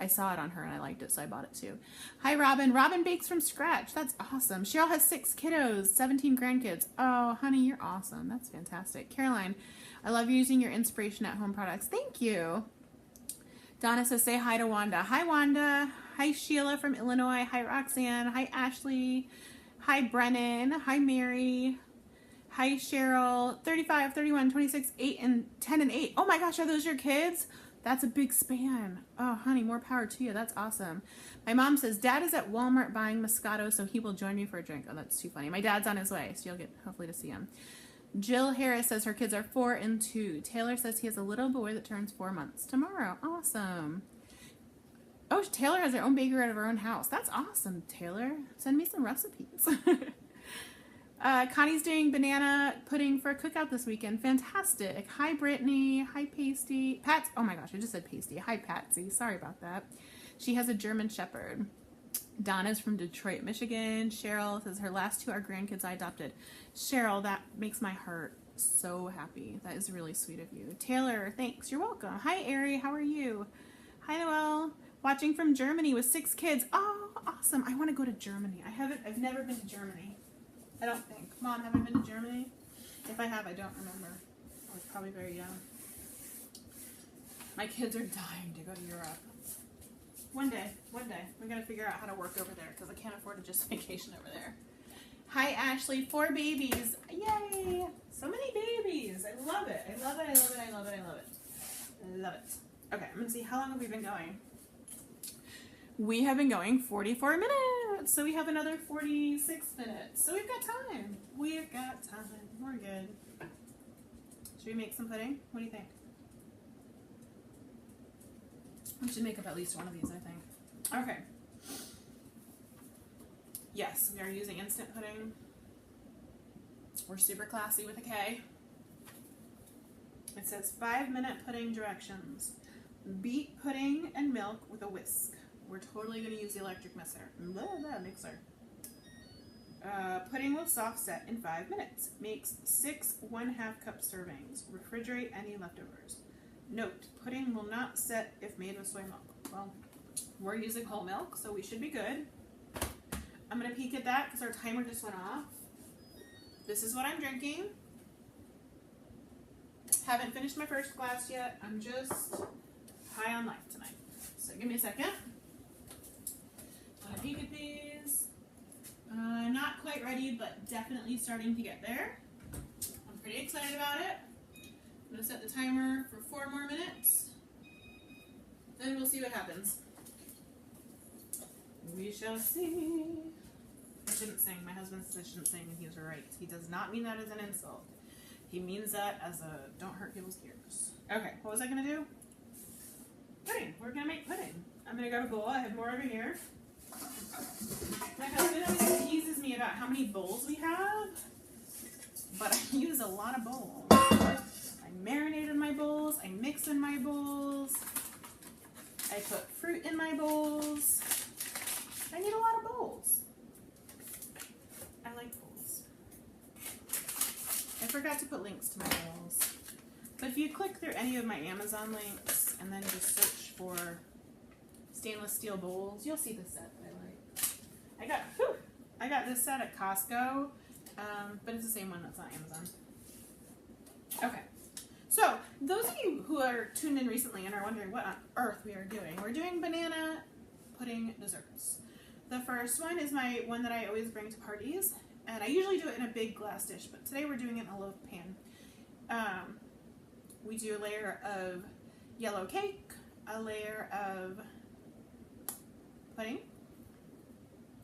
I saw it on her and I liked it, so I bought it too. Hi, Robin. Robin bakes from scratch. That's awesome. Cheryl has 6 kiddos, 17 grandkids. Oh, honey, you're awesome. That's fantastic. Caroline, I love using your inspiration at home products. Thank you. Donna says, say hi to Wanda. Hi, Wanda. Hi, Sheila from Illinois. Hi, Roxanne. Hi, Ashley. Hi, Brennan. Hi, Mary. Hi, Cheryl. 35, 31, 26, 8, and 10 and 8. Oh my gosh, are those your kids? That's a big span. Oh, honey, more power to you. That's awesome. My mom says, Dad is at Walmart buying Moscato, so he will join me for a drink. Oh, that's too funny. My dad's on his way, so you'll get hopefully to see him. Jill Harris says her kids are 4 and 2. Taylor says he has a little boy that turns 4 months tomorrow. Awesome. Oh, Taylor has her own bakery out of her own house. That's awesome, Taylor. Send me some recipes. Connie's doing banana pudding for a cookout this weekend. Fantastic. Hi, Brittany. Hi, Pasty. Pat. Oh my gosh, I just said Pasty. Hi, Patsy. Sorry about that. She has a German Shepherd. Donna's from Detroit, Michigan. Cheryl says her last 2 are grandkids I adopted. Cheryl, that makes my heart so happy. That is really sweet of you. Taylor, thanks. You're welcome. Hi, Ari. How are you? Hi, Noelle. Watching from Germany with 6 kids. Oh, awesome. I want to go to Germany. I've never been to Germany. I don't think. Mom, have I been to Germany? If I have, I don't remember. I was probably very young. My kids are dying to go to Europe. One day. We're going to figure out how to work over there because I can't afford to just vacation over there. Hi, Ashley. 4 babies. Yay! So many babies. I love it. I love it. Love it. Okay, I'm going to see how long have we been going. We have been going 44 minutes, so we have another 46 minutes. So we've got time. We're good. Should we make some pudding? What do you think? We should make up at least one of these, I think. Okay. Yes, we are using instant pudding. We're super classy with a K. It says 5-minute pudding directions. Beat pudding and milk with a whisk. We're totally going to use the electric mixer. Pudding will soft set in 5 minutes. Makes 6 1/2 cup servings. Refrigerate any leftovers. Note, pudding will not set if made with soy milk. Well, we're using whole milk, so we should be good. I'm going to peek at that because our timer just went off. This is what I'm drinking. Haven't finished my first glass yet. I'm just high on life tonight. So give me a second. Want to peek at these. Not quite ready, but definitely starting to get there. I'm pretty excited about it. I'm going to set the timer for 4 more minutes. Then we'll see what happens. We shall see. I shouldn't sing. My husband says I shouldn't sing, and he's right. He does not mean that as an insult. He means that as a don't hurt people's ears. Okay, what was I going to do? Pudding. We're going to make pudding. I'm going to grab a bowl. I have more over here. My husband always teases me about how many bowls we have, but I use a lot of bowls. I marinate in my bowls. I mix in my bowls. I put fruit in my bowls. I need a lot of bowls. I like bowls. I forgot to put links to my bowls. But if you click through any of my Amazon links and then just search for stainless steel bowls, you'll see the set that I like. I got this set at Costco, but it's the same one that's on Amazon. Okay. So, those of you who are tuned in recently and are wondering what on earth we are doing, we're doing banana pudding desserts. The first one is my one that I always bring to parties, and I usually do it in a big glass dish, but today we're doing it in a loaf pan. We do a layer of yellow cake, a layer of pudding,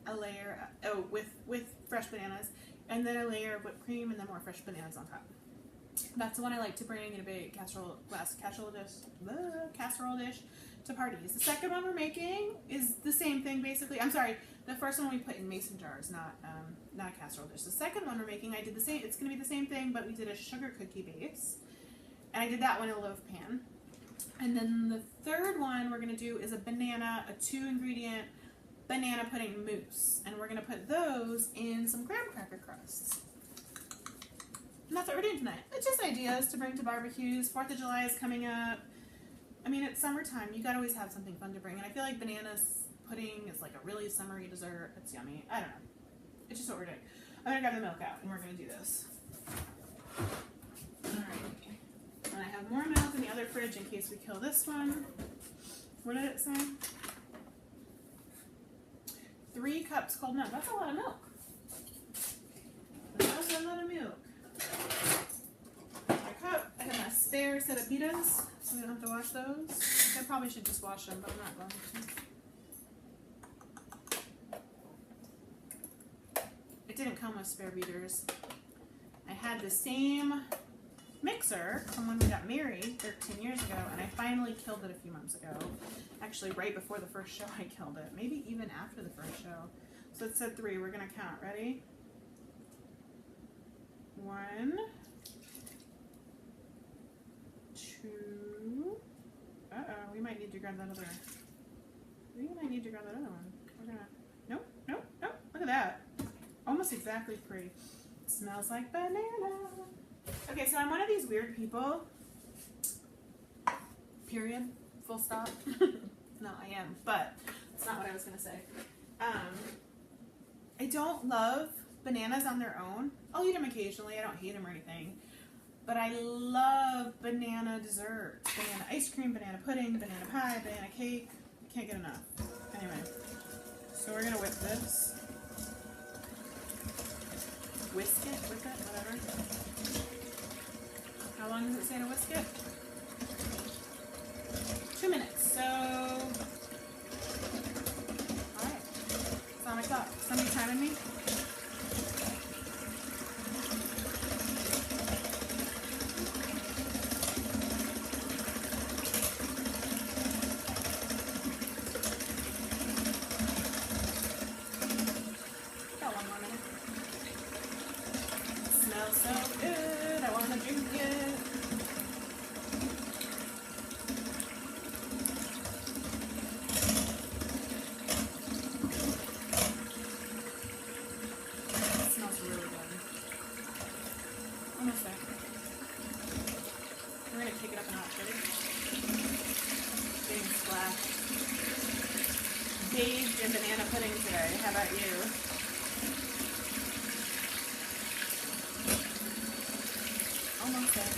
a layer with fresh bananas, and then a layer of whipped cream, and then more fresh bananas on top. That's the one I like to bring in a big casserole dish to parties. The second one we're making is the same thing basically. I'm sorry, the first one we put in mason jars, not a casserole dish. The second one we're making, I did the same. It's going to be the same thing, but we did a sugar cookie base, and I did that one in a loaf pan. And then the third one we're going to do is a 2-ingredient banana pudding mousse, and we're going to put those in some graham cracker crusts. And that's what we're doing tonight. It's just ideas to bring to barbecues. 4th of July is coming up. I mean, it's summertime. You gotta always have something fun to bring. And I feel like banana pudding is like a really summery dessert. It's yummy. I don't know. It's just what we're doing. I'm gonna grab the milk out and we're gonna do this. Alright. And I have more milk in the other fridge in case we kill this one. What did it say? 3 cups cold milk. That's a lot of milk. That's a lot of milk. My cup. I have my spare set of pitas, so we don't have to wash those. I probably should just wash them, but I'm not going to. It didn't come with spare beaters. I had the same mixer from when we got married 13 years ago, and I finally killed it a few months ago. Actually, right before the first show, I killed it. Maybe even after the first show. So it said 3. We're going to count. Ready? 1, 2. We might need to grab that other. We might need to grab that other one. We're gonna. Nope. Look at that. Almost exactly 3. It smells like banana. Okay, so I'm one of these weird people. Period. Full stop. No, I am, but that's not what I was gonna say. I don't love bananas on their own. I'll eat them occasionally. I don't hate them or anything. But I love banana desserts. Banana ice cream, banana pudding, banana pie, banana cake. I can't get enough. Anyway, so we're going to whip this. Whisk it, whip it, whatever. How long does it say to whisk it? 2 minutes. So, alright. It's on my clock. Somebody timing me? bathed in banana pudding today. How about you? Almost there.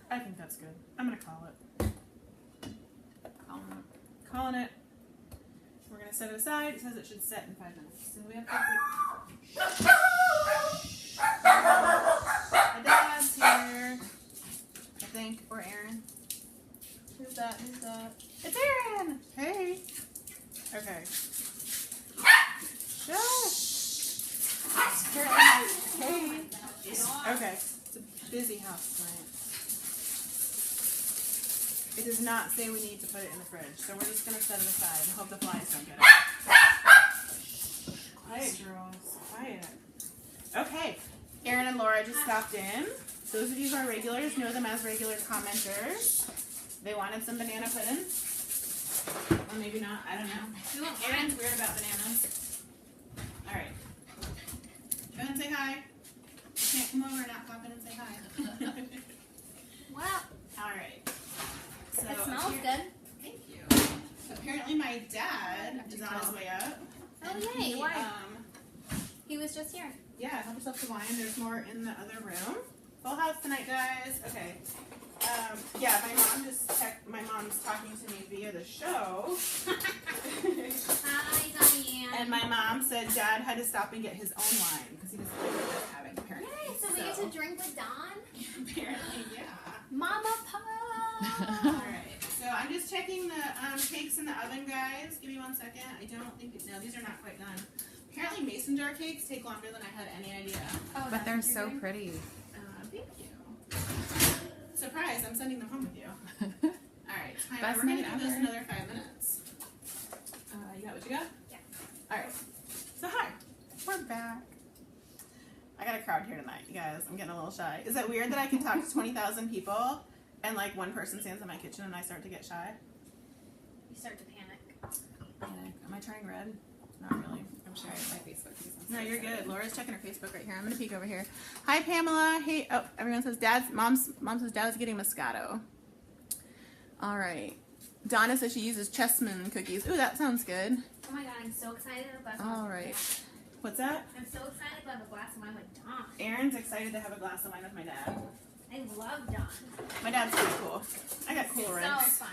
I think that's good. I'm gonna call it. Calling it. We're gonna set it aside. It says it should set in 5 minutes. So we have to. My dad's here. I think, or Aaron. Who's that? Who's that? It's Aaron. Hey. Okay. Shush. Hey. Okay. It's a busy house tonight. It does not say we need to put it in the fridge, so we're just going to set it aside and hope the flies don't get it. Quiet, girls. Quiet. Okay. Aaron and Laura just stopped in. Those of you who are regulars know them as regular commenters. They wanted some banana pudding. Or maybe not. I don't know. Aaron's weird about bananas. All right. Go ahead and say hi. You can't come over and not pop in and say hi. Wow. All right. So It smells good. Thank you. Apparently my dad is on his way up. Oh, yay. Why? He was just here. Yeah, help yourself to wine. There's more in the other room. Full house tonight, guys. Okay. Yeah, my mom's talking to me via the show. Hi, Diane. And my mom said Dad had to stop and get his own wine because he doesn't like what they're having, apparently. Yay, so we get to drink with Dawn? Apparently, yeah. Mama Pop! Alright, so I'm just checking the cakes in the oven, guys. Give me 1 second. I don't think, no, these are not quite done. Apparently mason jar cakes take longer than I had any idea. Oh, But they're so pretty. Thank you. Surprise, I'm sending them home with you. Alright, time. Best We're going to night do this ever. another 5 minutes. You got what you got? Yeah. Alright, so hi. We're back. I got a crowd here tonight, you guys. I'm getting a little shy. Is it weird that I can talk to 20,000 people and like one person stands in my kitchen and I start to get shy? You start to panic. Panic. Am I turning red? Not really. I'm sharing my Facebook because I'm so No, you're excited. good. Laura's checking her Facebook right here. I'm gonna peek over here. Hi, Pamela. Hey. Oh, everyone says mom says Dad's getting Moscato. All right. Donna says she uses chessman cookies. Ooh, that sounds good. Oh my god, I'm so excited about All right. What's that? I'm so excited to have a glass of wine with Dawn. Aaron's excited to have a glass of wine with my dad. I love Dawn. My dad's pretty cool. I got cool So reds. fun.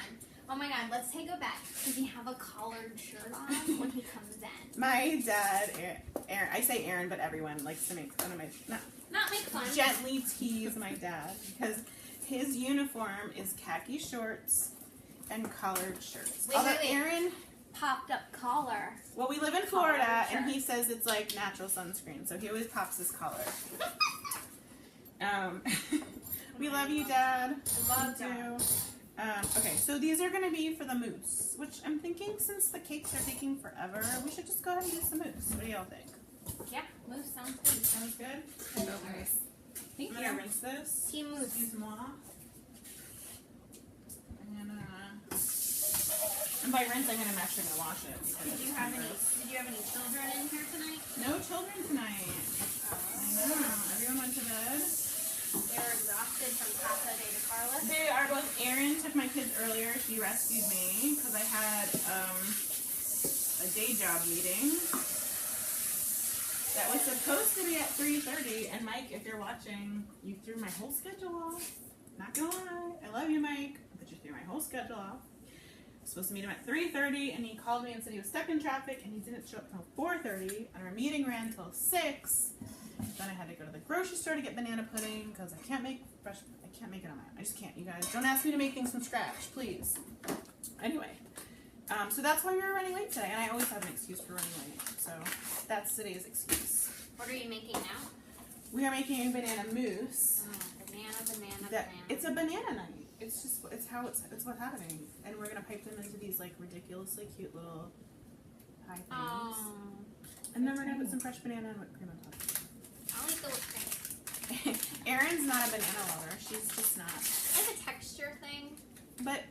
Oh my god, let's take it back. Does he have a collared shirt on when he comes in? My dad, Aaron. I say Aaron, but everyone likes to make fun of Not make fun. gently tease my dad because his uniform is khaki shorts and collared shirts. Wait, Although wait, wait. Aaron, Popped up collar. well, we live in Florida, Collared and he shirt. says it's like natural sunscreen, so he always pops his collar. We love you, Dad. I love We do. Dawn. Okay, so these are going to be for the mousse, which I'm thinking since the cakes are taking forever, we should just go ahead and do some mousse. What do y'all think? Yeah, Mousse sounds good. Sounds good? Nice. I'm going to rinse this. Team Mousse. Excuse-moi. And by rinse, I'm actually going to wash it. because Did you have any children in here tonight? No children tonight. I know. Everyone went to bed. They were exhausted from Casa de Carlos. They are both. Erin took my kids earlier. She rescued me because I had a day job meeting that was supposed to be at 3:30. And Mike, if you're watching, you threw my whole schedule off. Not gonna lie, I love you, Mike, but you threw my whole schedule off. I was supposed to meet him at 3:30, and he called me and said he was stuck in traffic, and he didn't show up until 4:30, and our meeting ran till 6. Then I had to go to the grocery store to get banana pudding because I can't make it on my own. I just can't, you guys. Don't ask me to make things from scratch, please. Anyway, so that's why we were running late today, and I always have an excuse for running late. So that's today's excuse. What are you making now? We are making a banana mousse. Oh, banana. It's a banana night. It's what's happening, and we're gonna pipe them into these like ridiculously cute little pie things, Oh, and then we're gonna put some fresh banana and whipped cream on top. I'll eat the whipped cream. Erin's not a banana lover. She's just not. It's a texture thing. But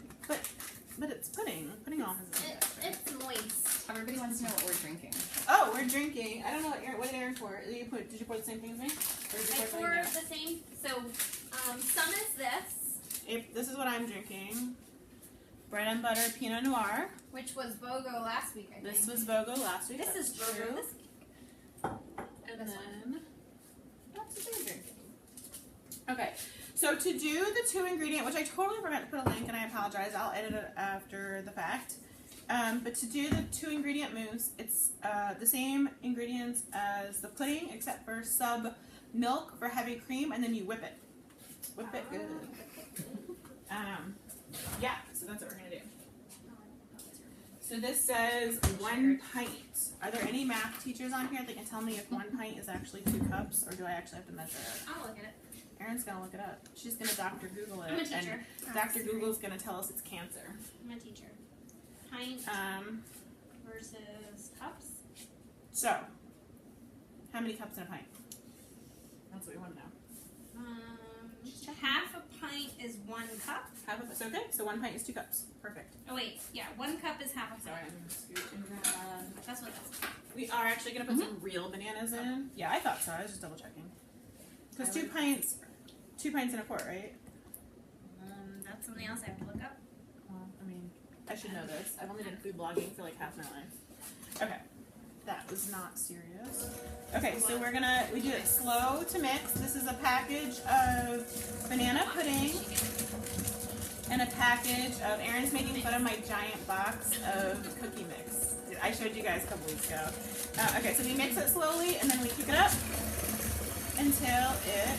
it's pudding. Pudding all has a It's moist. Everybody wants to know what we're drinking. Oh, we're drinking. I don't know what did Aaron pour? Did you pour the same thing as me? Or did you I pour something poured new? the same. So, some is this, This is what I'm drinking. Bread and butter Pinot Noir. which was BOGO last week, I think. This was BOGO last week. This is that's BOGO true. this week. And This then, what's the thing drinking? Okay, so to do the 2 ingredient, which I totally forgot to put a link, and I apologize, I'll edit it after the fact. But to do the 2 ingredient mousse, it's the same ingredients as the pudding, except for sub milk for heavy cream, and then you whip it. Whip it good. Yeah, so that's what we're gonna do. So this says 1 pint. Are there any math teachers on here that can tell me if 1 pint is actually 2 cups, or do I actually have to measure it? I'll look at it. Erin's gonna look it up. She's gonna Dr. Google it. I'm a teacher. And Dr. Google's gonna tell us it's cancer. I'm a teacher. Pint versus cups. So, how many cups in a pint? That's what we want to know. Half a pint is 1 cup. Half of it's okay. So 1 pint is 2 cups. Perfect. Oh wait, yeah, 1 cup is half a Sorry, pint. I'm gonna scoot and grab. That's what that's. We are actually gonna put some real bananas in. Yeah, I thought so. I was just double checking. Because 2 pints in a quart, right? That's something else I have to look up. Well, I mean, I should know this. I've only been food blogging for like half my life. Okay. That was not serious. Okay, so we do it slow to mix. This is a package of banana pudding and a package of, Erin's making fun of my giant box of cookie mix. I showed you guys a couple weeks ago. Okay, so we mix it slowly and then we kick it up until it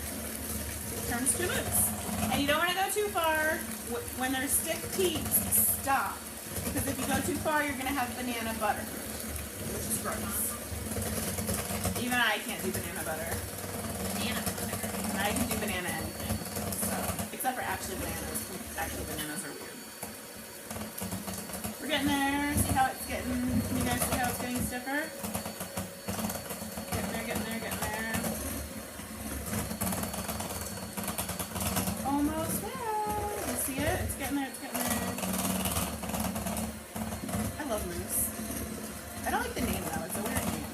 turns to mousse. And you don't want to go too far. When there's stick peaks, stop. Because if you go too far, you're going to have banana butter, which is gross. Even I can't do banana butter. Banana butter. And I can do banana anything. So, except for actually bananas. Actually, bananas are weird. We're getting there. See how it's getting, can you guys see how it's getting stiffer? Getting there, getting there, getting there. Almost there. You see it? It's getting there, it's getting there. I love mousse. I don't like the name though, it's a weird name.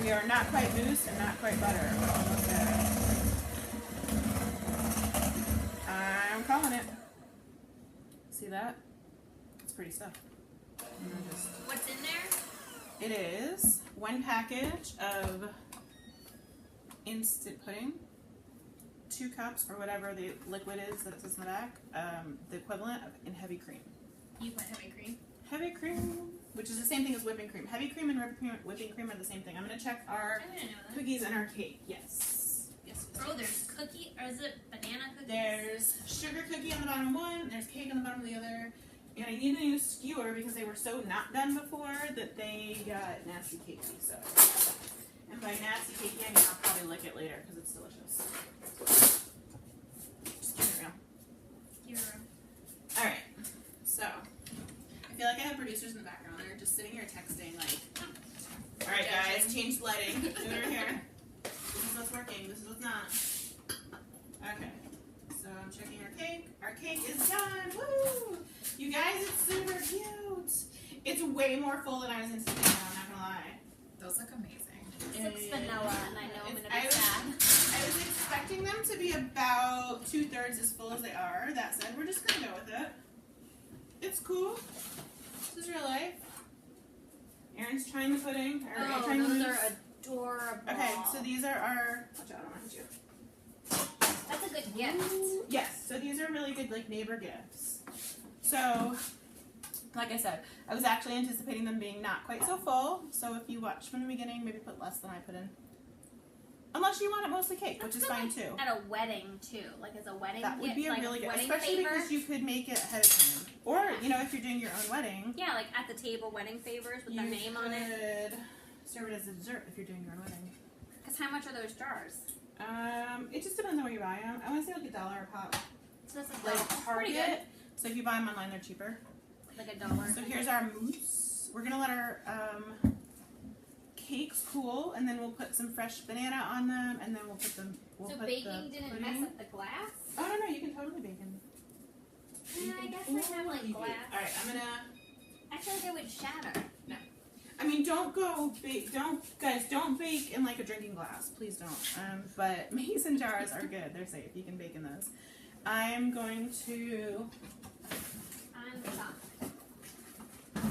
We are not quite mousse and not quite butter. We're almost there. I'm calling it. See that? It's pretty stuff. What's in there? It is 1 package of instant pudding, 2 cups or whatever the liquid is that it says in the back, the equivalent of in heavy cream. You put heavy cream. Heavy cream, which is the same thing as whipping cream. Heavy cream and whipping cream are the same thing. I'm going to check our I didn't know that. cookies and our cake. Yes. Yes. Oh, there's cookie, or is it banana cookies? There's sugar cookie on the bottom of one, there's cake on the bottom of the other. And I need a new skewer because they were so not done before that they got nasty cakey. So, and by nasty cakey, I mean I'll probably lick it later because it's delicious. Just keep it real. You're All right. So, I feel like I have producers in the background. They're just sitting here texting like, all right, guys, change the lighting. Move it over here. This is what's working. This is what's not. Okay. So I'm checking our cake. Our cake is done. Woo! You guys, it's super cute. It's way more full than I was anticipating. I'm not gonna lie. Those look amazing. It looks vanilla, and I know I'm gonna I be was- sad. I was expecting them to be about 2/3 as full as they are. That said, we're just gonna go with it. It's cool. This is real life. Erin's trying the pudding. Oh, trying the those mousse. are adorable. Okay, so these are our. Watch out, I don't want to hit you. That's a good gift. Yes, so these are really good like neighbor gifts. So, like I said, I was actually anticipating them being not quite so full. So if you watch from the beginning, maybe put less than I put in. Unless you want it mostly cake, which is fine too. At a wedding too, like as a wedding That would gift, be a like really good, wedding especially favor. because you could make it ahead of time. Or, you know, if you're doing your own wedding, Yeah, like at the table, wedding favors with you their name on it. could serve it as a dessert if you're doing your own wedding. Because how much are those jars? It just depends on where you buy them. I want to say like $1 a pop. So that's Like pretty Target. So if you buy them online, they're cheaper. good. Like $1. So here's our mousse. We're gonna let our cakes cool, and then we'll put some fresh banana on them, and then we'll put So baking didn't mess up the glass? Oh no, you can totally bake in. Yeah, I guess I have like glass. Alright, I'm gonna... I feel like it would shatter. I mean, don't bake in like a drinking glass. Please don't. But mason jars are good. They're safe. You can bake in those. I'm going to... I'm shocked.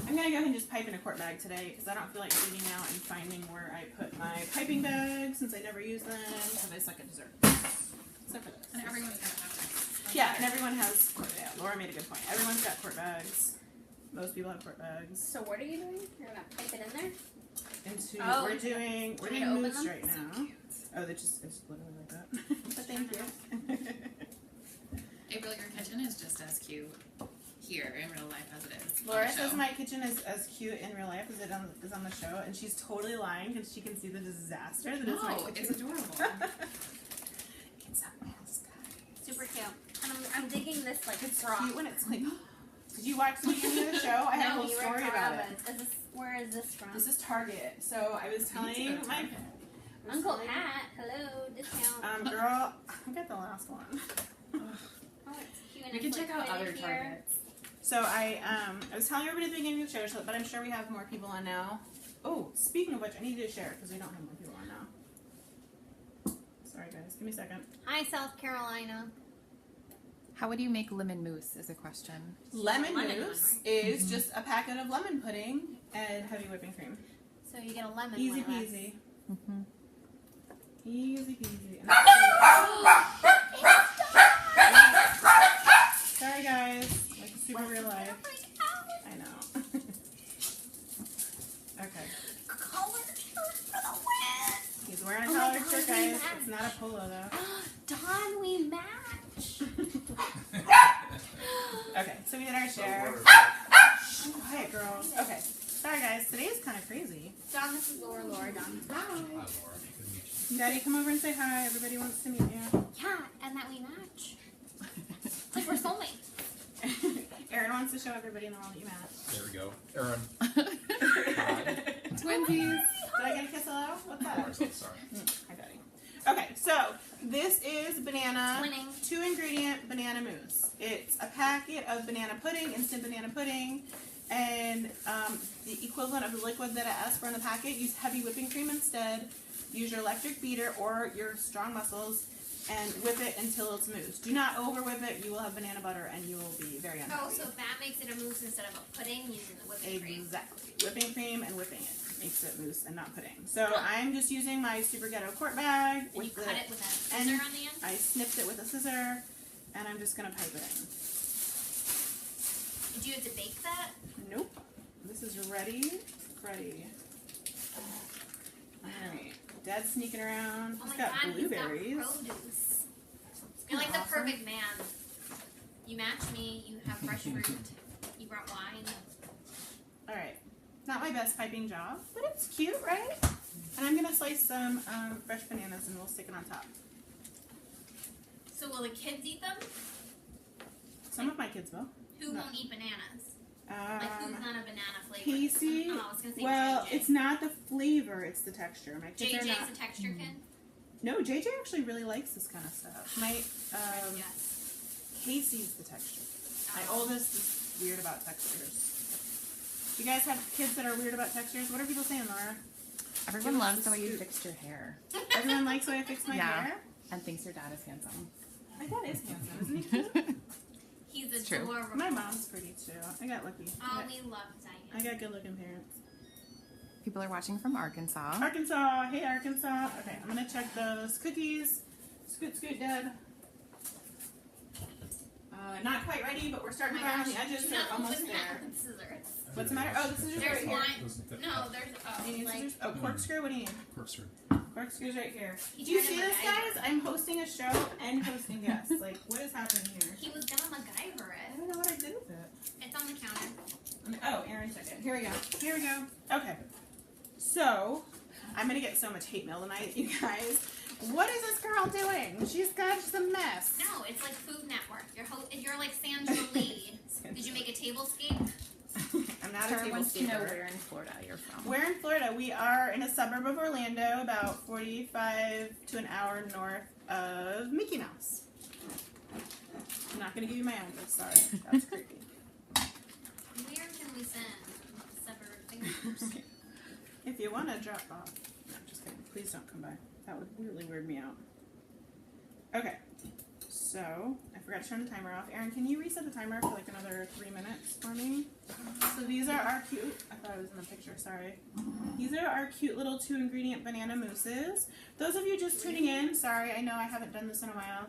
I'm going to go ahead and just pipe in a quart bag today because I don't feel like digging out and finding where I put my piping bags since I never use them because I suck at dessert. Except for this. And everyone's got to have this. Yeah, and everyone has quart bags. Yeah, Laura made a good point. Everyone's got quart bags. Most people have quart bags. So what are you doing? You're gonna pipe it in there? We're doing mousse right now. Oh, it's literally like that. But thank you. April, your kitchen is just as cute here in real life as it is. Laura says my kitchen is as cute in real life as it is on the show, and she's totally lying because she can see the disaster that is my kitchen. It's adorable. It's a mess, guys. Super cute. And I'm digging this like It's frog. cute when it's like. Did you watch the beginning of the show? I have a whole story about it. Where is this from? This is Target. So I was telling my Uncle Pat. Hello, discount. girl, I got the last one. Oh, it's cute. And We can check out other Targets. So I was telling everybody at the beginning of the show, but I'm sure we have more people on now. Oh, speaking of which, I need to share it because we don't have more people on now. Sorry guys, give me a second. Hi, South Carolina. How would you make lemon mousse is a question. Lemon Lemon mousse one, is just a packet of lemon pudding and heavy whipping cream. So you get a lemon Easy one less. peasy. Mm-hmm. Easy peasy. Oh, Sorry guys, like super real life. I know. Okay. Collared shirt for the win. He's wearing a Oh my collared God, shirt, we guys. match. It's not a polo though. Dawn, we match. Okay, so we did our share. Quiet, girls. Okay. Sorry, guys. Today is kind of crazy. Dawn, this is Laura. Dawn. Hi. Daddy, come over and say hi. Everybody wants to meet you. Yeah, and that we match. It's like we're soulmates. Aaron wants to show everybody in the world that you match. There we go. Aaron. Twinsies. Did I get a kiss hello? What's that? Sorry. Hi, Daddy. Okay, so this is banana, Winning. 2-ingredient banana mousse. It's a packet of banana pudding, instant banana pudding, and the equivalent of the liquid that it asks for in the packet. Use heavy whipping cream instead. Use your electric beater or your strong muscles and whip it until it's mousse. Do not over whip it. You will have banana butter and you will be very unhappy. Oh, so that makes it a mousse instead of a pudding using the whipping cream. Exactly. Whipping cream and whipping it makes it mousse and not pudding. So I'm just using my Super Ghetto quart bag. And you cut it with a scissor and on the end? I snipped it with a scissor, and I'm just going to pipe it in. Did you have to bake that? Nope. This is ready. Alright. Dad's sneaking around. Oh He's my got God, blueberries. he's got produce. You're like the Awesome. perfect man. You match me, you have fresh fruit, you brought wine. Alright. Not my best piping job, but it's cute, right? And I'm going to slice some fresh bananas and we'll stick it on top. So will the kids eat them? Some of my kids will. Who No. won't eat bananas? Like who's not a banana flavor? Casey, Oh, I was gonna say well, JJ. it's not the flavor, it's the texture. My kids are JJ's not. a texture kid? No, JJ actually really likes this kind of stuff. My Yes. Casey's the texture. My Oh. oldest is weird about textures. Do you guys have kids that are weird about textures? What are people saying, Laura? Everyone loves the way you fixed your hair Everyone likes the way I fix my Yeah. hair? and thinks your dad is handsome. My dad is handsome, isn't he cute? He's It's true. adorable. My mom's pretty too. I got lucky. Oh, we love I Diane. got good looking parents. People are watching from Arkansas. Arkansas, hey Arkansas. Okay, I'm gonna check those cookies. Scoot, Dad. Not quite ready, but we're Oh starting my to burn on gosh, the edges, do so not we're almost open there. that with scissors. What's the matter? Oh, the scissors are right There's here. one. No, there's Do you need like scissors? Oh, corkscrew? What do you need? Corkscrew. Corkscrew's right here. He Do you tried see to this, MacGyver. guys? I'm hosting a show and hosting guests. Like, what is happening here? he was gonna MacGyver I it. don't know what I did with it. It's on the counter. Oh, Aaron took it. Here we go. Okay. So, I'm gonna get so much hate mail tonight, you guys. What is this girl doing? She's got just a mess. No, it's like Food Network. You're like Sandra Lee. Did you make a tablescape? I'm not a Tara table wants to know scaper. where in Florida you're from. We're in Florida. We are in a suburb of Orlando, about 45 to an hour north of Mickey Mouse. I'm not gonna give you my address. Sorry, that's creepy. Where can we send severed fingers? If you want to drop off, no, just kidding. Please don't come by. That would really weird me out. Okay, so I forgot to turn the timer off. Erin, can you reset the timer for like another 3 minutes for me? So these are our cute. I thought I was in the picture. Sorry. These are our cute little 2-ingredient banana mousses. Those of you just tuning in, sorry. I know I haven't done this in a while.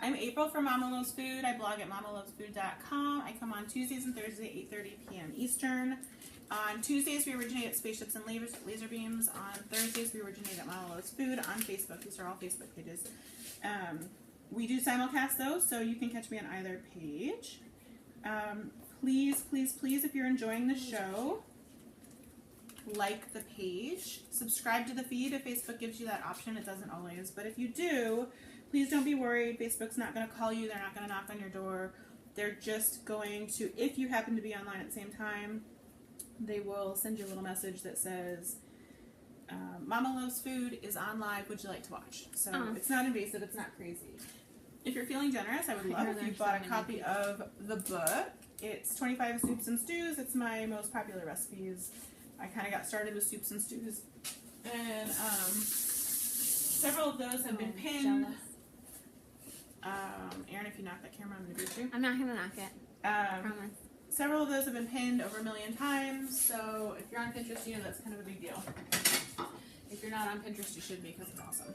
I'm April from Mama Loves Food. I blog at mamalovesfood.com. I come on Tuesdays and Thursdays at 8:30 p.m. Eastern. On Tuesdays, we originate at Spaceships and Laser Beams. On Thursdays, we originate at Mama Loves Food on Facebook. These are all Facebook pages. We do simulcast those, so you can catch me on either page. Please, please, please, if you're enjoying the show, like the page. Subscribe to the feed if Facebook gives you that option. It doesn't always. But if you do, please don't be worried. Facebook's not going to call you. They're not going to knock on your door. They're just going to, if you happen to be online at the same time, they will send you a little message that says, Mama Loves Food is on live. Would you like to watch? So it's not invasive. It's not crazy. If you're feeling generous, I would love if you bought a copy of the book. It's 25 Soups and Stews. It's my most popular recipes. I kind of got started with soups and stews. And several of those have been pinned. Erin, if you knock that camera, I'm going to beat you. I'm not gonna knock it. Promise. Several of those have been pinned over 1 million times, so if you're on Pinterest, you know that's kind of a big deal. If you're not on Pinterest, you should be because it's awesome.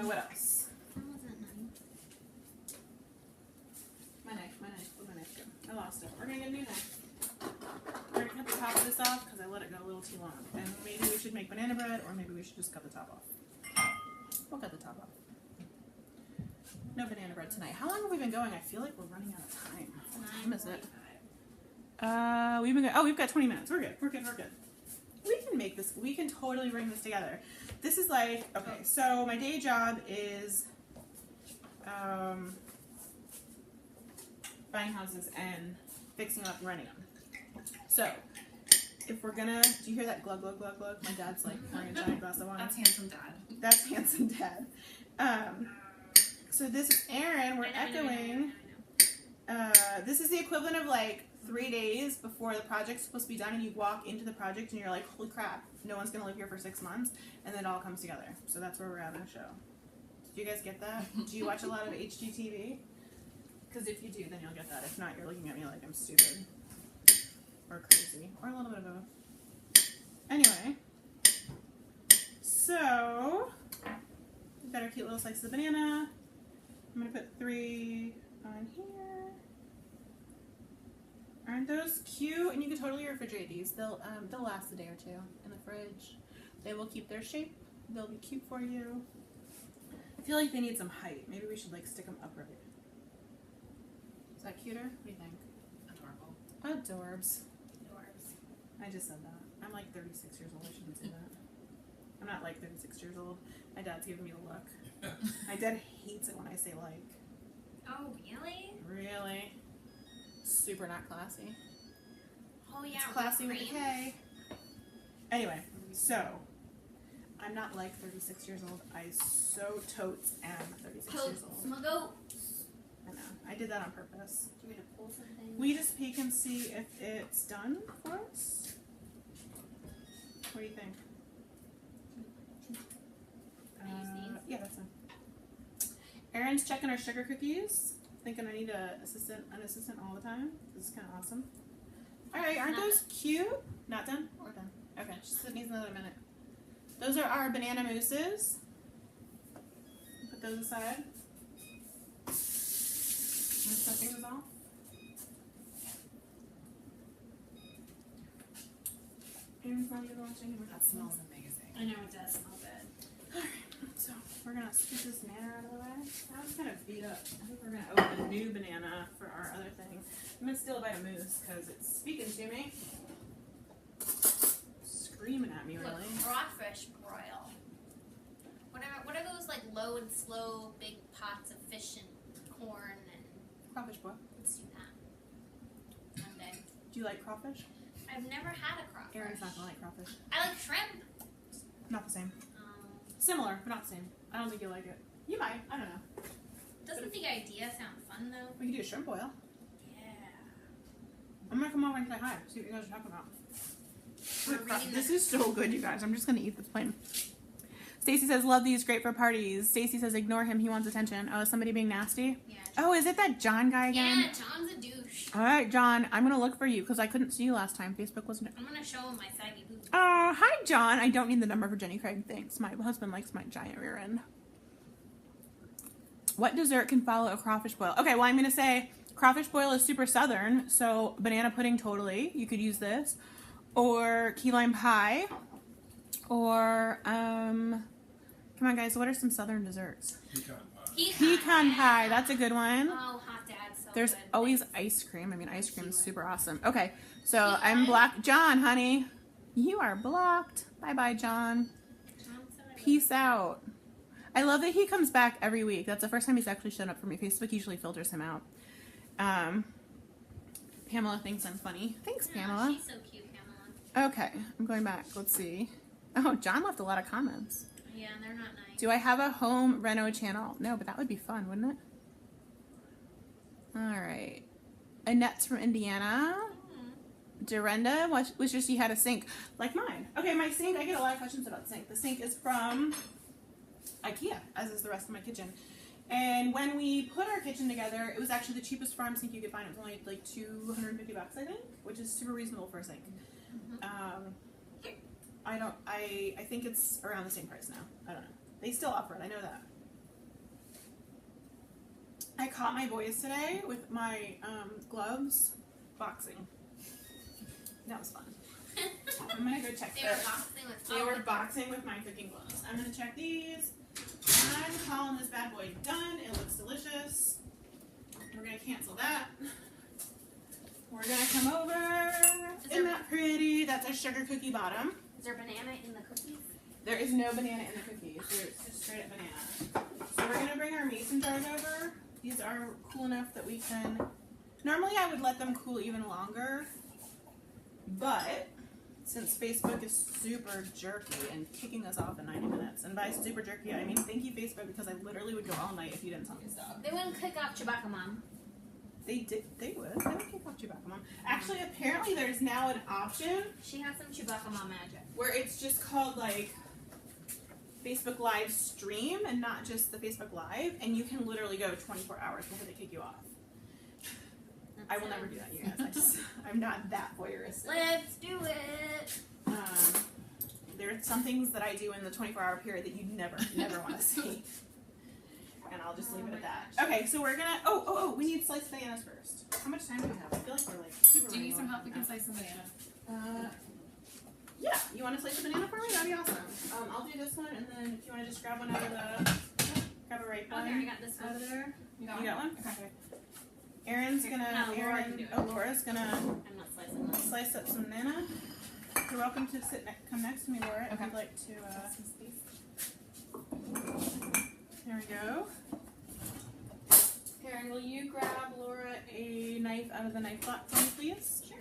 What else? That wasn't nice. My knife, where'd my knife go? I lost it. We're gonna get a new knife. We're gonna cut the top of this off because I let it go a little too long. And maybe we should make banana bread, or maybe we should just cut the top off. We'll cut the top off. No banana bread tonight. How long have we been going? I feel like we're running out of time. What time is it? We've got 20 minutes. We're good. We can make this. We can totally bring this together. This is like, okay, so my day job is buying houses and fixing them up and running them. So, if we're gonna, do you hear that glug, glug, glug, glug? My dad's like pouring a giant glass of wine. That's handsome dad. That's handsome dad. So this is Erin. We're echoing. This is the equivalent of like 3 days before the project's supposed to be done, and you walk into the project and you're like, holy crap, no one's gonna live here for 6 months, and then it all comes together. So that's where we're at in the show. Did you guys get that? Do you watch a lot of HGTV? Because if you do, then you'll get that. If not, you're looking at me like I'm stupid or crazy or a little bit of both. Anyway, so we've got our cute little slices of banana. I'm gonna put 3 on here. Aren't those cute? And you can totally refrigerate these. They'll last a day or two in the fridge. They will keep their shape. They'll be cute for you. I feel like they need some height. Maybe we should like stick them upright. Is that cuter? What do you think? Adorable. Adorbs. Yours. I just said that. I'm like 36 years old. I shouldn't say that. I'm not like 36 years old. My dad's giving me the look. My dad hates it when I say like. Oh, really? Really? Super not classy. Oh, yeah. It's classy with a cream. K. Anyway, so I'm not like 36 years old. I so totes am 36 years Totes. old. I'm gonna go. I know. I did that on purpose. Do you want me to pull something? Will you just peek and see if it's done for us? What do you think? Can I use these? Yeah, that's fine. Erin's checking our sugar cookies. Thinking I need an assistant all the time. This is kind of awesome. All right, aren't those cute? Not done? Or done? Okay, just needs another minute. Those are our banana mousses. Put those aside. Rinse my fingers off. Erin's not even watching. That smells amazing. I know it does smell good. Alright, so we're gonna scoop this banana out of the way. That was kind of beat up. I think we're gonna open a new banana for our other thing. I'm gonna steal a bite of Mousse because it's speaking to me. Screaming at me, Look, really. crawfish broil. What are those like low and slow big pots of fish and corn and Crawfish boy. let's do that. Monday. Do you like crawfish? I've never had a crawfish. Erin's not gonna like crawfish. I like shrimp. Not the same. Um, Similar, but not the same. I don't think you'll like it. You might. I don't know. Doesn't the idea sound fun though? We can do a shrimp boil. Yeah. I'm gonna come over and say hi. See what you guys are talking about. We're Holy crap, reading this the- is so good, you guys. I'm just gonna eat this plain. Stacy says, love these, great for parties. Stacy says, ignore him, he wants attention. Oh, is somebody being nasty? Yeah. Oh, is it that John guy again? Yeah, John's a douche. All right, John, I'm gonna look for you because I couldn't see you last time. Facebook wasn't. I'm gonna show him my saggy boobs. Oh, hi, John. I don't need the number for Jenny Craig. Thanks. My husband likes my giant rear end. What dessert can follow a crawfish boil? Okay, well, I'm gonna say crawfish boil is super southern, so banana pudding totally. You could use this, or key lime pie, or come on, guys. What are some southern desserts? Pecan pie. That's a good one. Oh, hot dad, so There's good. always ice cream. I mean, ice cream is super awesome. Okay, so Pecan. I'm blocked. John, honey, you are blocked. Bye-bye, John. John's so Peace out. I love that he comes back every week. That's the first time he's actually shown up for me. Facebook usually filters him out. Pamela thinks I'm funny. Thanks, Oh, Pamela. she's so cute, Pamela. Okay, I'm going back. Let's see. Oh, John left a lot of comments. Yeah, they're not nice. Do I have a home reno channel? No, but that would be fun, wouldn't it? All right. Annette's from Indiana. Dorinda was just she had a sink like mine. Okay, my sink. I get a lot of questions about the sink. The sink is from IKEA, as is the rest of my kitchen. And when we put our kitchen together, it was actually the cheapest farm sink you could find. It was only like $250, I think, which is super reasonable for a sink. I think it's around the same price now. I don't know. They still offer it. I know that. I caught my boys today with my gloves boxing. That was fun. I'm gonna go check They were this. boxing with They were boxing with my cooking gloves. I'm gonna check these. I'm calling this bad boy done. It looks delicious. We're gonna cancel that. We're gonna come over. Isn't that pretty? That's a sugar cookie bottom. Is there banana in the cookies? There is no banana in the cookies. There's just straight up banana. So we're gonna bring our mason jars over. These are cool enough that we can. Normally I would let them cool even longer, but since Facebook is super jerky and kicking us off in 90 minutes, and by super jerky I mean thank you Facebook, because I literally would go all night if you didn't tell me to stop. They wouldn't kick off Chewbacca Mom. They would. They would kick off Chewbacca Mom. Actually, apparently there's now an option She has some Chewbacca Mom magic. where it's just called like Facebook Live Stream and not just the Facebook Live, and you can literally go 24 hours before they kick you off. I will never do that, you guys. I'm not that voyeuristic. Let's do it. There are some things that I do in the 24-hour period that you never want to see. And I'll just leave it at that. Okay, so we're gonna. Oh! We need sliced bananas first. How much time do we have? I feel like we're like super. Do you need running some low help? We right can now. slice some banana. Yeah. You want to slice a banana for me? That'd be awesome. I'll do this one, and then if you want to just grab one out of the, grab a ripe Oh, one here, I got this out one. of there. You You got one? Okay. Aaron's gonna. No, Laura can do it. Laura's gonna I'm not slicing this. slice up some banana. You're welcome to come next to me, Laura, if Okay. you'd like to. There we go. Aaron, will you grab Laura a knife out of the knife box for me, please? Sure.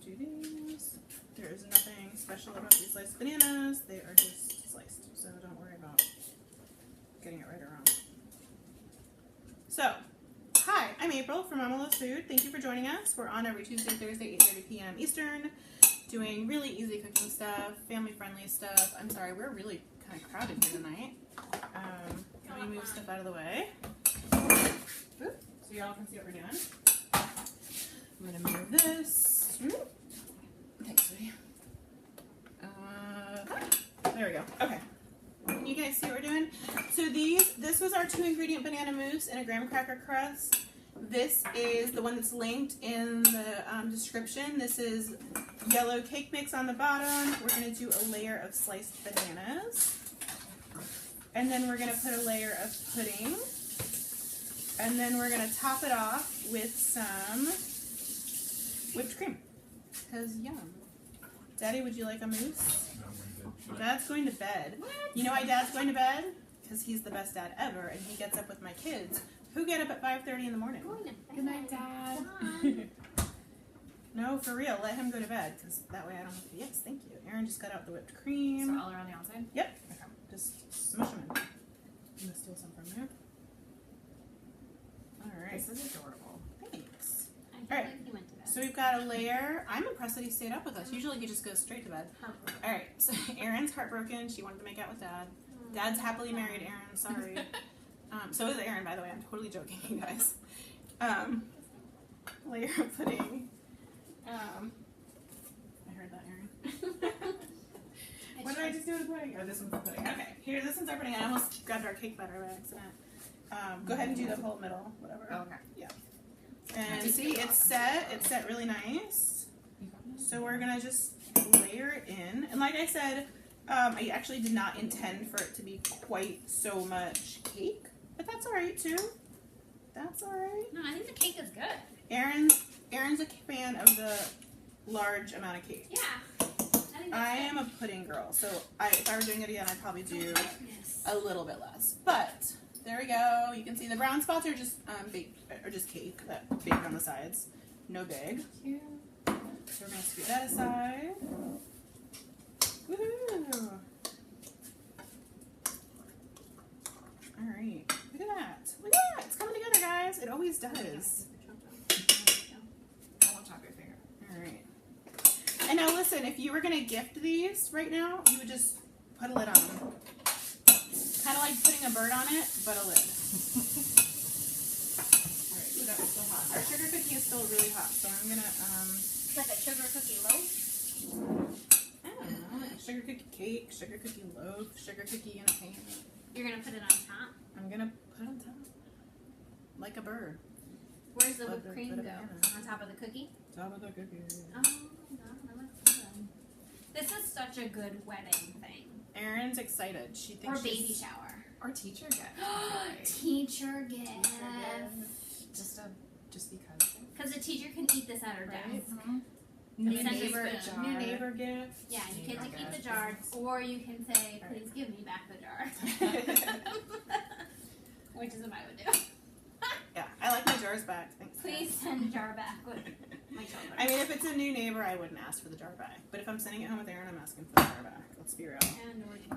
Do these. There is nothing special about these sliced bananas. They are just sliced, so don't worry about getting it right or wrong. So, hi, I'm April from Mama Loves Food. Thank you for joining us. We're on every Tuesday, Thursday, 8:30 p.m. Eastern, doing really easy cooking stuff, family-friendly stuff. I'm sorry, we're really kind of crowded here tonight. Let me move stuff out of the way. Oop, so y'all can see what we're doing. I'm gonna move this. Thanks, sweetie. There we go. Okay. Can you guys see what we're doing? So this was our 2-ingredient banana mousse and a graham cracker crust. This is the one that's linked in the description. This is yellow cake mix on the bottom. We're going to do a layer of sliced bananas. And then we're going to put a layer of pudding. And then we're going to top it off with some whipped cream. Because yum. Daddy, would you like a mousse? Dad's going to bed. You know why Dad's going to bed? Because he's the best dad ever, and he gets up with my kids, who get up at 5:30 in the morning. Good night, Dad. No, for real. Let him go to bed, because that way I don't have to. Yes, thank you. Aaron just got out the whipped cream. So all around the outside? Yep. Okay. Just smush them in. I'm gonna steal some from you. Alright. This is adorable. Thanks. I feel Alright. like he went to bed. So we've got a layer. I'm impressed that he stayed up with us. Usually he just goes straight to bed. Alright, so Erin's heartbroken. She wanted to make out with Dad. Dad's happily married, Erin. Sorry. So is Erin, by the way. I'm totally joking, you guys. Layer of pudding. I heard that, Erin. What did I just do with the pudding? Oh, this one's the pudding. Okay, here, this one's our pudding. I almost grabbed our cake batter by accident. Go ahead and do the whole middle, whatever. Oh, okay. Yeah. And see, it's set really nice. So we're gonna just layer it in. And like I said, I actually did not intend for it to be quite so much cake, but that's alright too. That's alright. No, I think the cake is good. Erin's a fan of the large amount of cake. Yeah. I think I that's am a pudding girl, so if I were doing it again, I'd probably do good. Yes. a little bit less. But there we go. You can see the brown spots are just baked, or just cake that baked on the sides. No big. Cute. So we're gonna scoot that aside. Woohoo! All right. Look at that. Look at that. It's coming together, guys. It always does. I won't chop your finger. All right. And now listen, if you were gonna gift these right now, you would just put a lid on them. Kind of like putting a bird on it, but a lid. All right. Ooh, that was still hot. Our sugar cookie is still really hot, so I'm gonna It's like a sugar cookie loaf. I don't know, sugar cookie cake, sugar cookie loaf, sugar cookie in a pan. You're gonna put it on top. I'm gonna put it on top, like a bird. Where's the Put whipped the- cream put a go? banana. On top of the cookie? Top of the cookie. Oh, God, that looks good. This is such a good wedding thing. Erin's excited. She thinks Or baby she's- shower. Or teacher gift. Right. Teacher gift. Just because. Because the teacher can eat this at her Right. desk. New Send us neighbor, the jar. new neighbor gift. Yeah, you Neighbor can keep the gift. jar, or you can say, Right. please give me back the jar. Which is what I would do. Yeah, I like my jars back. Thanks. Please send the jar back with my children. I mean, if it's a new neighbor, I wouldn't ask for the jar back. But if I'm sending it home with Erin, I'm asking for the jar back. Let's be real.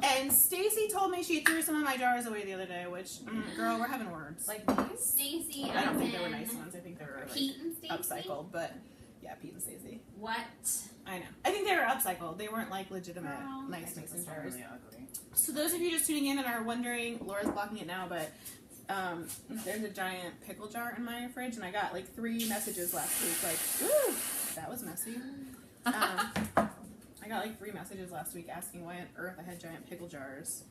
And Stacy told me she threw some of my jars away the other day, which, girl, we're having words. Like these? Stacy, I don't as think they were in nice ones. I think they were like Pete and Stacy? upcycled, but yeah, Pete and Stacy. What? I know. I think they were upcycled. They weren't like legitimate Girl. I nice think mason this one jars. really ugly. So those of you just tuning in and are wondering, Laura's blocking it now, but there's a giant pickle jar in my fridge, and I got like 3 messages last week, like, ooh, that was messy. I got like 3 messages last week asking why on earth I had giant pickle jars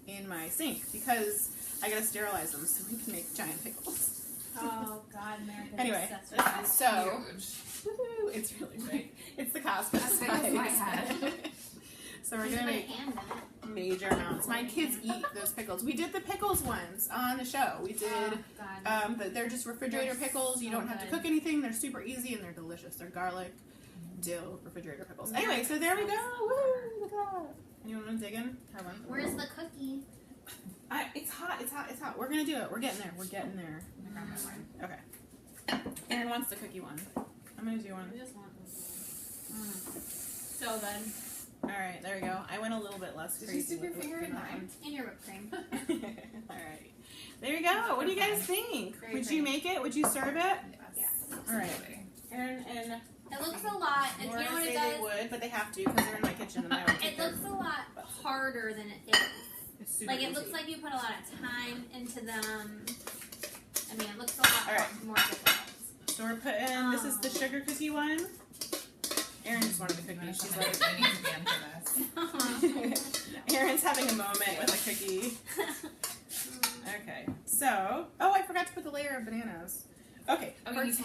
in my sink, because I gotta sterilize them so we can make giant pickles. Oh, God, America. Anyway, so woohoo, it's really big. It's the Costco As big as my size. head. So we're gonna make hand in it. major amounts. My kids eat those pickles. We did the pickles ones on the show. We did. Oh, God. They're just refrigerator They're pickles. You so don't have to good. cook anything. They're super easy and they're delicious. They're garlic, dill, refrigerator pickles. Anyway, so there we go. Woo! Look at that. Anyone want to dig in? Have one. Where's the cookie? It's hot. It's hot. It's hot. We're gonna do it. We're getting there. We're getting there. I'm gonna grab my wine. Okay. Erin wants the cookie one. I'm gonna do one. I just want so good. All right. There we go. I went a little bit less Did you crazy stick your with finger in that mine? one. And your whipped cream. All right. There you go. What do you guys think? Very Would pretty. you make it? Would you serve it? Yes. All right. Absolutely. Erin and It looks a lot, and Laura you know what say it they does? would, but they have to because they're in my kitchen and I would take It looks a lot harder than it is. It's super Like, it easy. looks like you put a lot of time into them. I mean, it looks a lot All right. more difficult. So we're putting, this is the sugar cookie one. Erin just wanted the I'm gonna cookie. She's shove my like, knees again for this. Erin's having a moment with a cookie. Okay, so, oh, I forgot to put the layer of bananas. Okay, Oh, you need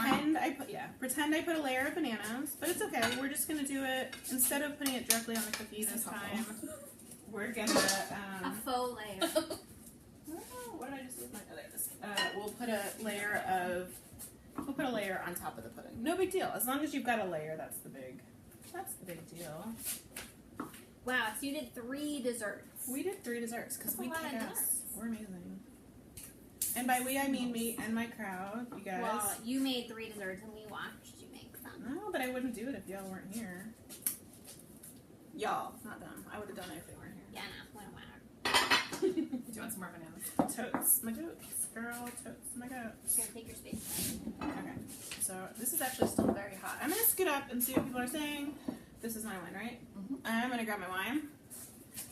pretend I put a layer of bananas, but it's okay. We're just gonna do it, instead of putting it directly on the cookie this time, we're gonna, A faux layer. oh, what did I just do with my, oh, there it is. We'll put a layer on top of the pudding. No big deal. As long as you've got a layer, that's the big deal. Wow, so you did 3 desserts. We did 3 desserts because That's a we lot of kick ass. desserts. We're amazing. And by we, I mean me and my crowd, you guys. Well, you made 3 desserts, and we watched you make some. No, but I wouldn't do it if y'all weren't here. Y'all, not them. I would have done it if they weren't here. Yeah, no, wouldn't matter. Do you want some more bananas? Totes my goats. Girl, totes my goats. Here, take your space. Okay. So this is actually still very hot. I'm going to scoot up and see what people are saying. This is my wine, right? Mhm. I'm going to grab my wine.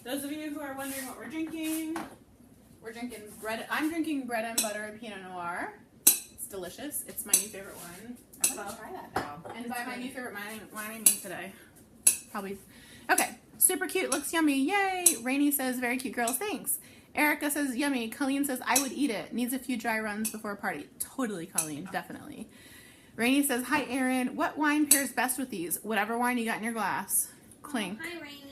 Those of you who are wondering what we're drinking bread. I'm drinking bread and butter Pinot Noir. It's delicious. It's my new favorite wine. I'm gonna try that now. And by my new favorite wine, I mean today. Probably. Okay. Super cute. Looks yummy. Yay. Rainey says, very cute girls. Thanks. Erica says, yummy. Colleen says, I would eat it. Needs a few dry runs before a party. Totally, Colleen. Definitely. Rainey says, hi, Erin. What wine pairs best with these? Whatever wine you got in your glass. Clink. Hi, Rainy.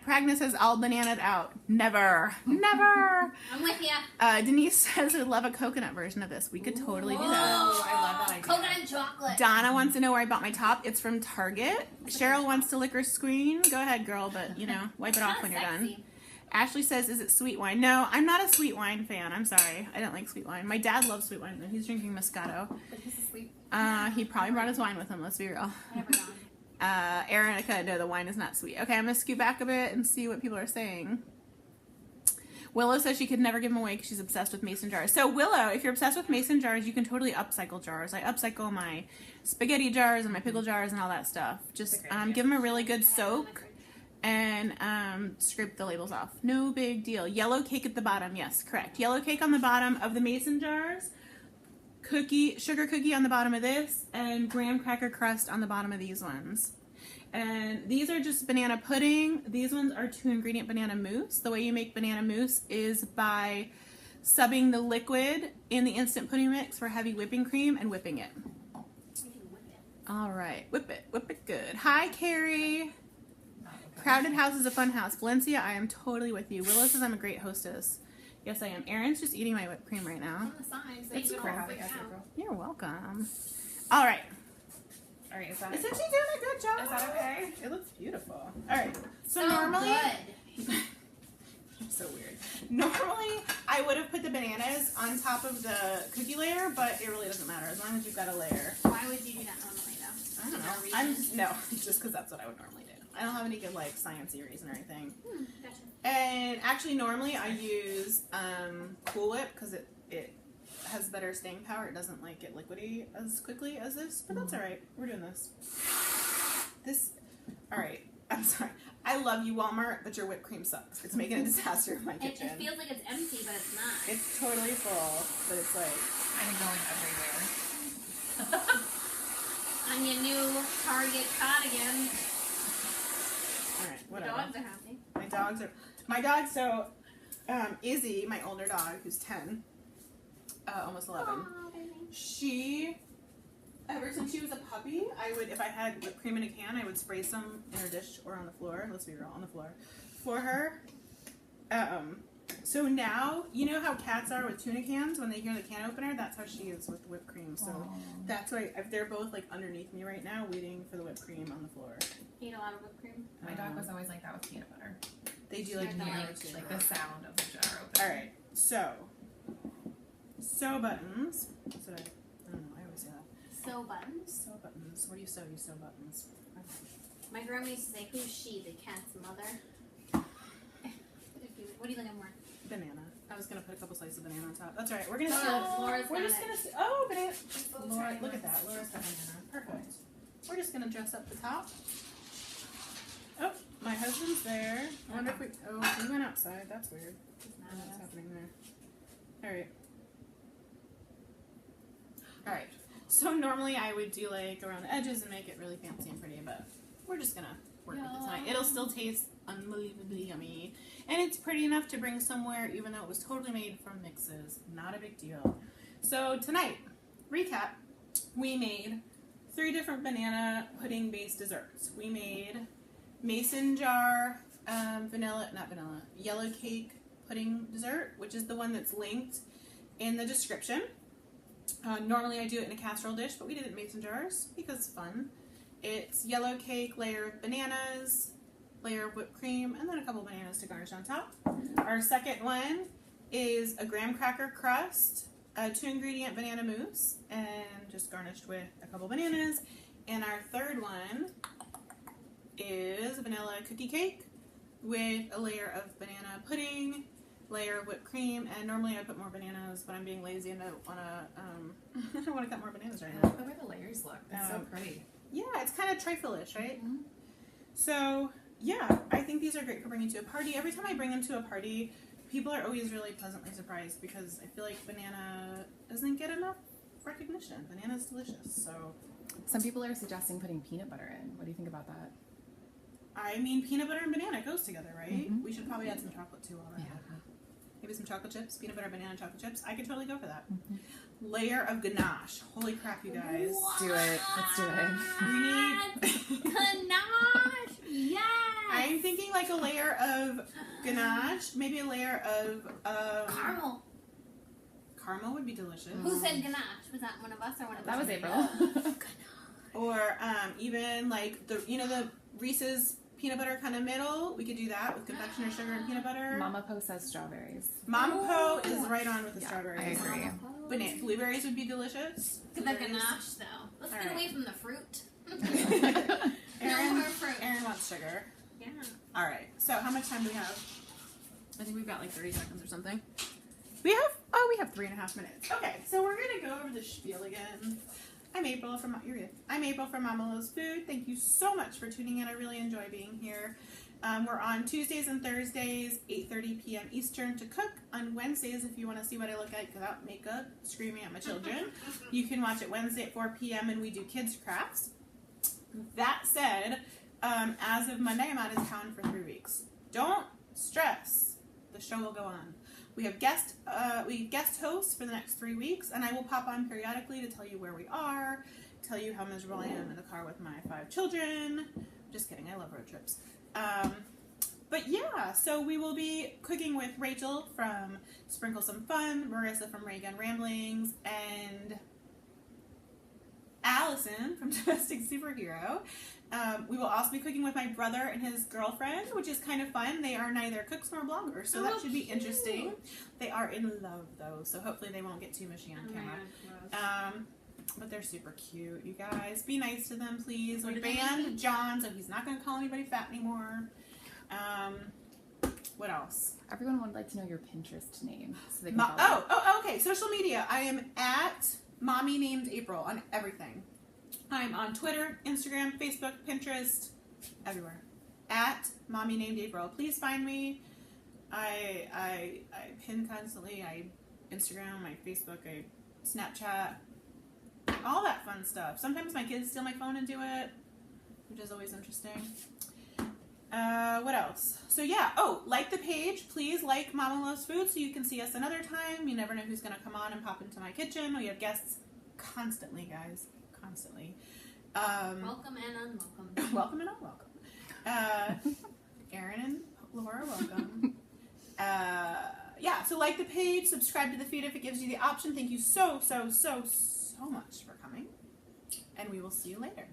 Pragna says, all bananaed out. Never. Never. I'm with ya. Denise says, would love a coconut version of this. We could totally do that. Ooh, I love that idea. Coconut chocolate. Donna wants to know where I bought my top. It's from Target. Cheryl wants to lick her screen. Go ahead, girl, but, you know, wipe it off when you're done. Ashley says, is it sweet wine? No, I'm not a sweet wine fan. I'm sorry. I don't like sweet wine. My dad loves sweet wine, though. He's drinking Moscato. But he's asleep. He probably brought his wine with him, let's be real. I never gone. Erica, no, the wine is not sweet. Okay, I'm going to scoot back a bit and see what people are saying. Willow says she could never give them away because she's obsessed with mason jars. So, Willow, if you're obsessed with mason jars, you can totally upcycle jars. I upcycle my spaghetti jars and my pickle jars and all that stuff. Just give them a really good soak and scrape the labels off. No big deal. Yellow cake at the bottom. Yes, correct. Yellow cake on the bottom of the mason jars. Sugar cookie on the bottom of this, and graham cracker crust on the bottom of these ones. And these are just banana pudding. These ones are 2-ingredient banana mousse. The way you make banana mousse is by subbing the liquid in the instant pudding mix for heavy whipping cream and whipping it. All right, whip it good. Hi, Carrie. Crowded house is a fun house. Valencia, I am totally with you. Willow says I'm a great hostess. Yes, I am. Erin's just eating my whipped cream right now. On the sign, so It's you cool. don't freak out. You're welcome. All right. All right, is that Isn't she doing a good job? Is that okay? It looks beautiful. All right. So So normally, good. so weird. Normally, I would have put the bananas on top of the cookie layer, but it really doesn't matter as long as you've got a layer. Why would you do that normally, though? I don't know. I'm just just because that's what I would normally do. I don't have any good like sciencey reason or anything. Gotcha. And actually, normally I use Cool Whip because it has better staying power. It doesn't like get liquidy as quickly as this, but that's all right. We're doing this. All right. I'm sorry. I love you, Walmart, but your whipped cream sucks. It's making a disaster in my It kitchen. feels like it's empty, but it's not. It's totally full, but it's like I'm going everywhere. On your new Target cardigan. all right, The whatever. dogs are happy. My dog. So Izzy, my older dog, who's 10, almost 11. Aw, baby. She, ever since she was a puppy, if I had whipped cream in a can, I would spray some in her dish or on the floor. Let's be real, on the floor for her. So now, you know how cats are with tuna cans when they hear the can opener? That's how she is with whipped cream. So that's why they're both like underneath me right now, waiting for the whipped cream on the floor. Eat a lot of whipped cream. My dog was always like that with peanut butter. They do like Yeah, peanut I butter too. Like the sound of the jar opening. All right, sew buttons. That's what I don't know. I always say that. Sew buttons. Sew buttons. What do you sew? You sew buttons. Okay. My grandma used to say, "Who's she? The cat's mother." What do you think I'm wearing? Banana. I was gonna put a couple slices of banana on top. That's all right. We're gonna Oh, sew. Laura's We're got just it. gonna. Oh, banana. Laura, Sorry, look at that. Laura's got banana. Perfect. We're just gonna dress up the top. Oh, my husband's there. I wonder if we. Oh, he went outside. That's weird. I don't know what's happening there. All right. All right. So normally I would do like around the edges and make it really fancy and pretty, but we're just gonna work with it tonight. It'll still taste unbelievably yummy, and it's pretty enough to bring somewhere, even though it was totally made from mixes. Not a big deal. So tonight, recap: we made 3 different banana pudding-based desserts. We made mason jar yellow cake pudding dessert, which is the one that's linked in the description. Normally I do it in a casserole dish, but we did it in mason jars because it's fun. It's yellow cake, layer of bananas, layer of whipped cream, and then a couple bananas to garnish on top. Our second one is a graham cracker crust, a 2-ingredient banana mousse, and just garnished with a couple bananas. And our third one is a vanilla cookie cake with a layer of banana pudding layer of whipped cream, and normally I put more bananas, but I'm being lazy and I don't want to. I don't want to cut more bananas right I now. love the way the layers look. That's so pretty. Yeah, it's kind of trifle-ish, right? Mhm. So yeah, I think these are great for bringing to a party. Every time I bring them to a party, people are always really pleasantly surprised because I feel like banana doesn't get enough recognition. Banana's delicious, so. Some people are suggesting putting peanut butter in. What do you think about that? I mean, peanut butter and banana goes together, right? Mhm. We should probably add some chocolate too while we're at it. Maybe some chocolate chips, peanut butter, banana, chocolate chips. I could totally go for that. Layer of ganache. Holy crap, you guys. What? Do it. Let's do it. We need. Ganache! Yes! I'm thinking like a layer of ganache, maybe a layer of Caramel. caramel would be delicious. Who said ganache? Was that one of us or one of That was us? April. Or even like the Reese's peanut butter kind of middle. We could do that with confectioner sugar and peanut butter. Mama Po says strawberries. Mama Po is right on with the Yeah, strawberries. I agree. Banana blueberries would be delicious. The Blueberries. ganache, though. Let's get Alright. away from the fruit. Aaron, No more fruit. Aaron wants sugar. Yeah. All right. So how much time do we have? I think we've got like 30 seconds or something. We have 3.5 minutes. Okay, so we're gonna go over the spiel again. I'm April from Mama Loves Food. Thank you so much for tuning in. I really enjoy being here. We're on Tuesdays and Thursdays, 8:30 p.m. Eastern to cook. On Wednesdays, if you want to see what I look like without makeup, screaming at my children, you can watch it Wednesday at 4 p.m. and we do kids crafts. That said, as of Monday, I'm out of town for 3 weeks. Don't stress. The show will go on. We have guest hosts for the next 3 weeks, and I will pop on periodically to tell you where we are, tell you how miserable I am in the car with my 5 children. Just kidding. I love road trips. But yeah, so we will be cooking with Rachel from Sprinkle Some Fun, Marissa from Ray Gun Ramblings, and Allison from Domestic Superhero. We will also be cooking with my brother and his girlfriend, which is kind of fun. They are neither cooks nor bloggers, so that should be interesting. They are in love, though, so hopefully they won't get too mushy on camera. But they're super cute, you guys. Be nice to them, please. We banned John, so he's not going to call anybody fat anymore. What else? Everyone would like to know your Pinterest name so they can follow you. Okay. Social media. I am at Mommy Named April on everything. I'm on Twitter, Instagram, Facebook, Pinterest, everywhere. At Mommy Named April. Please find me. I pin constantly. I Instagram, my Facebook, I Snapchat, all that fun stuff. Sometimes my kids steal my phone and do it, which is always interesting. What else? So yeah, like the page. Please like Mama Loves Food so you can see us another time. You never know who's going to come on and pop into my kitchen. We have guests constantly, guys. Constantly. Welcome and unwelcome. Welcome and unwelcome. Aaron and Laura, welcome. Yeah, so like the page, subscribe to the feed if it gives you the option. Thank you so much for coming. And we will see you later.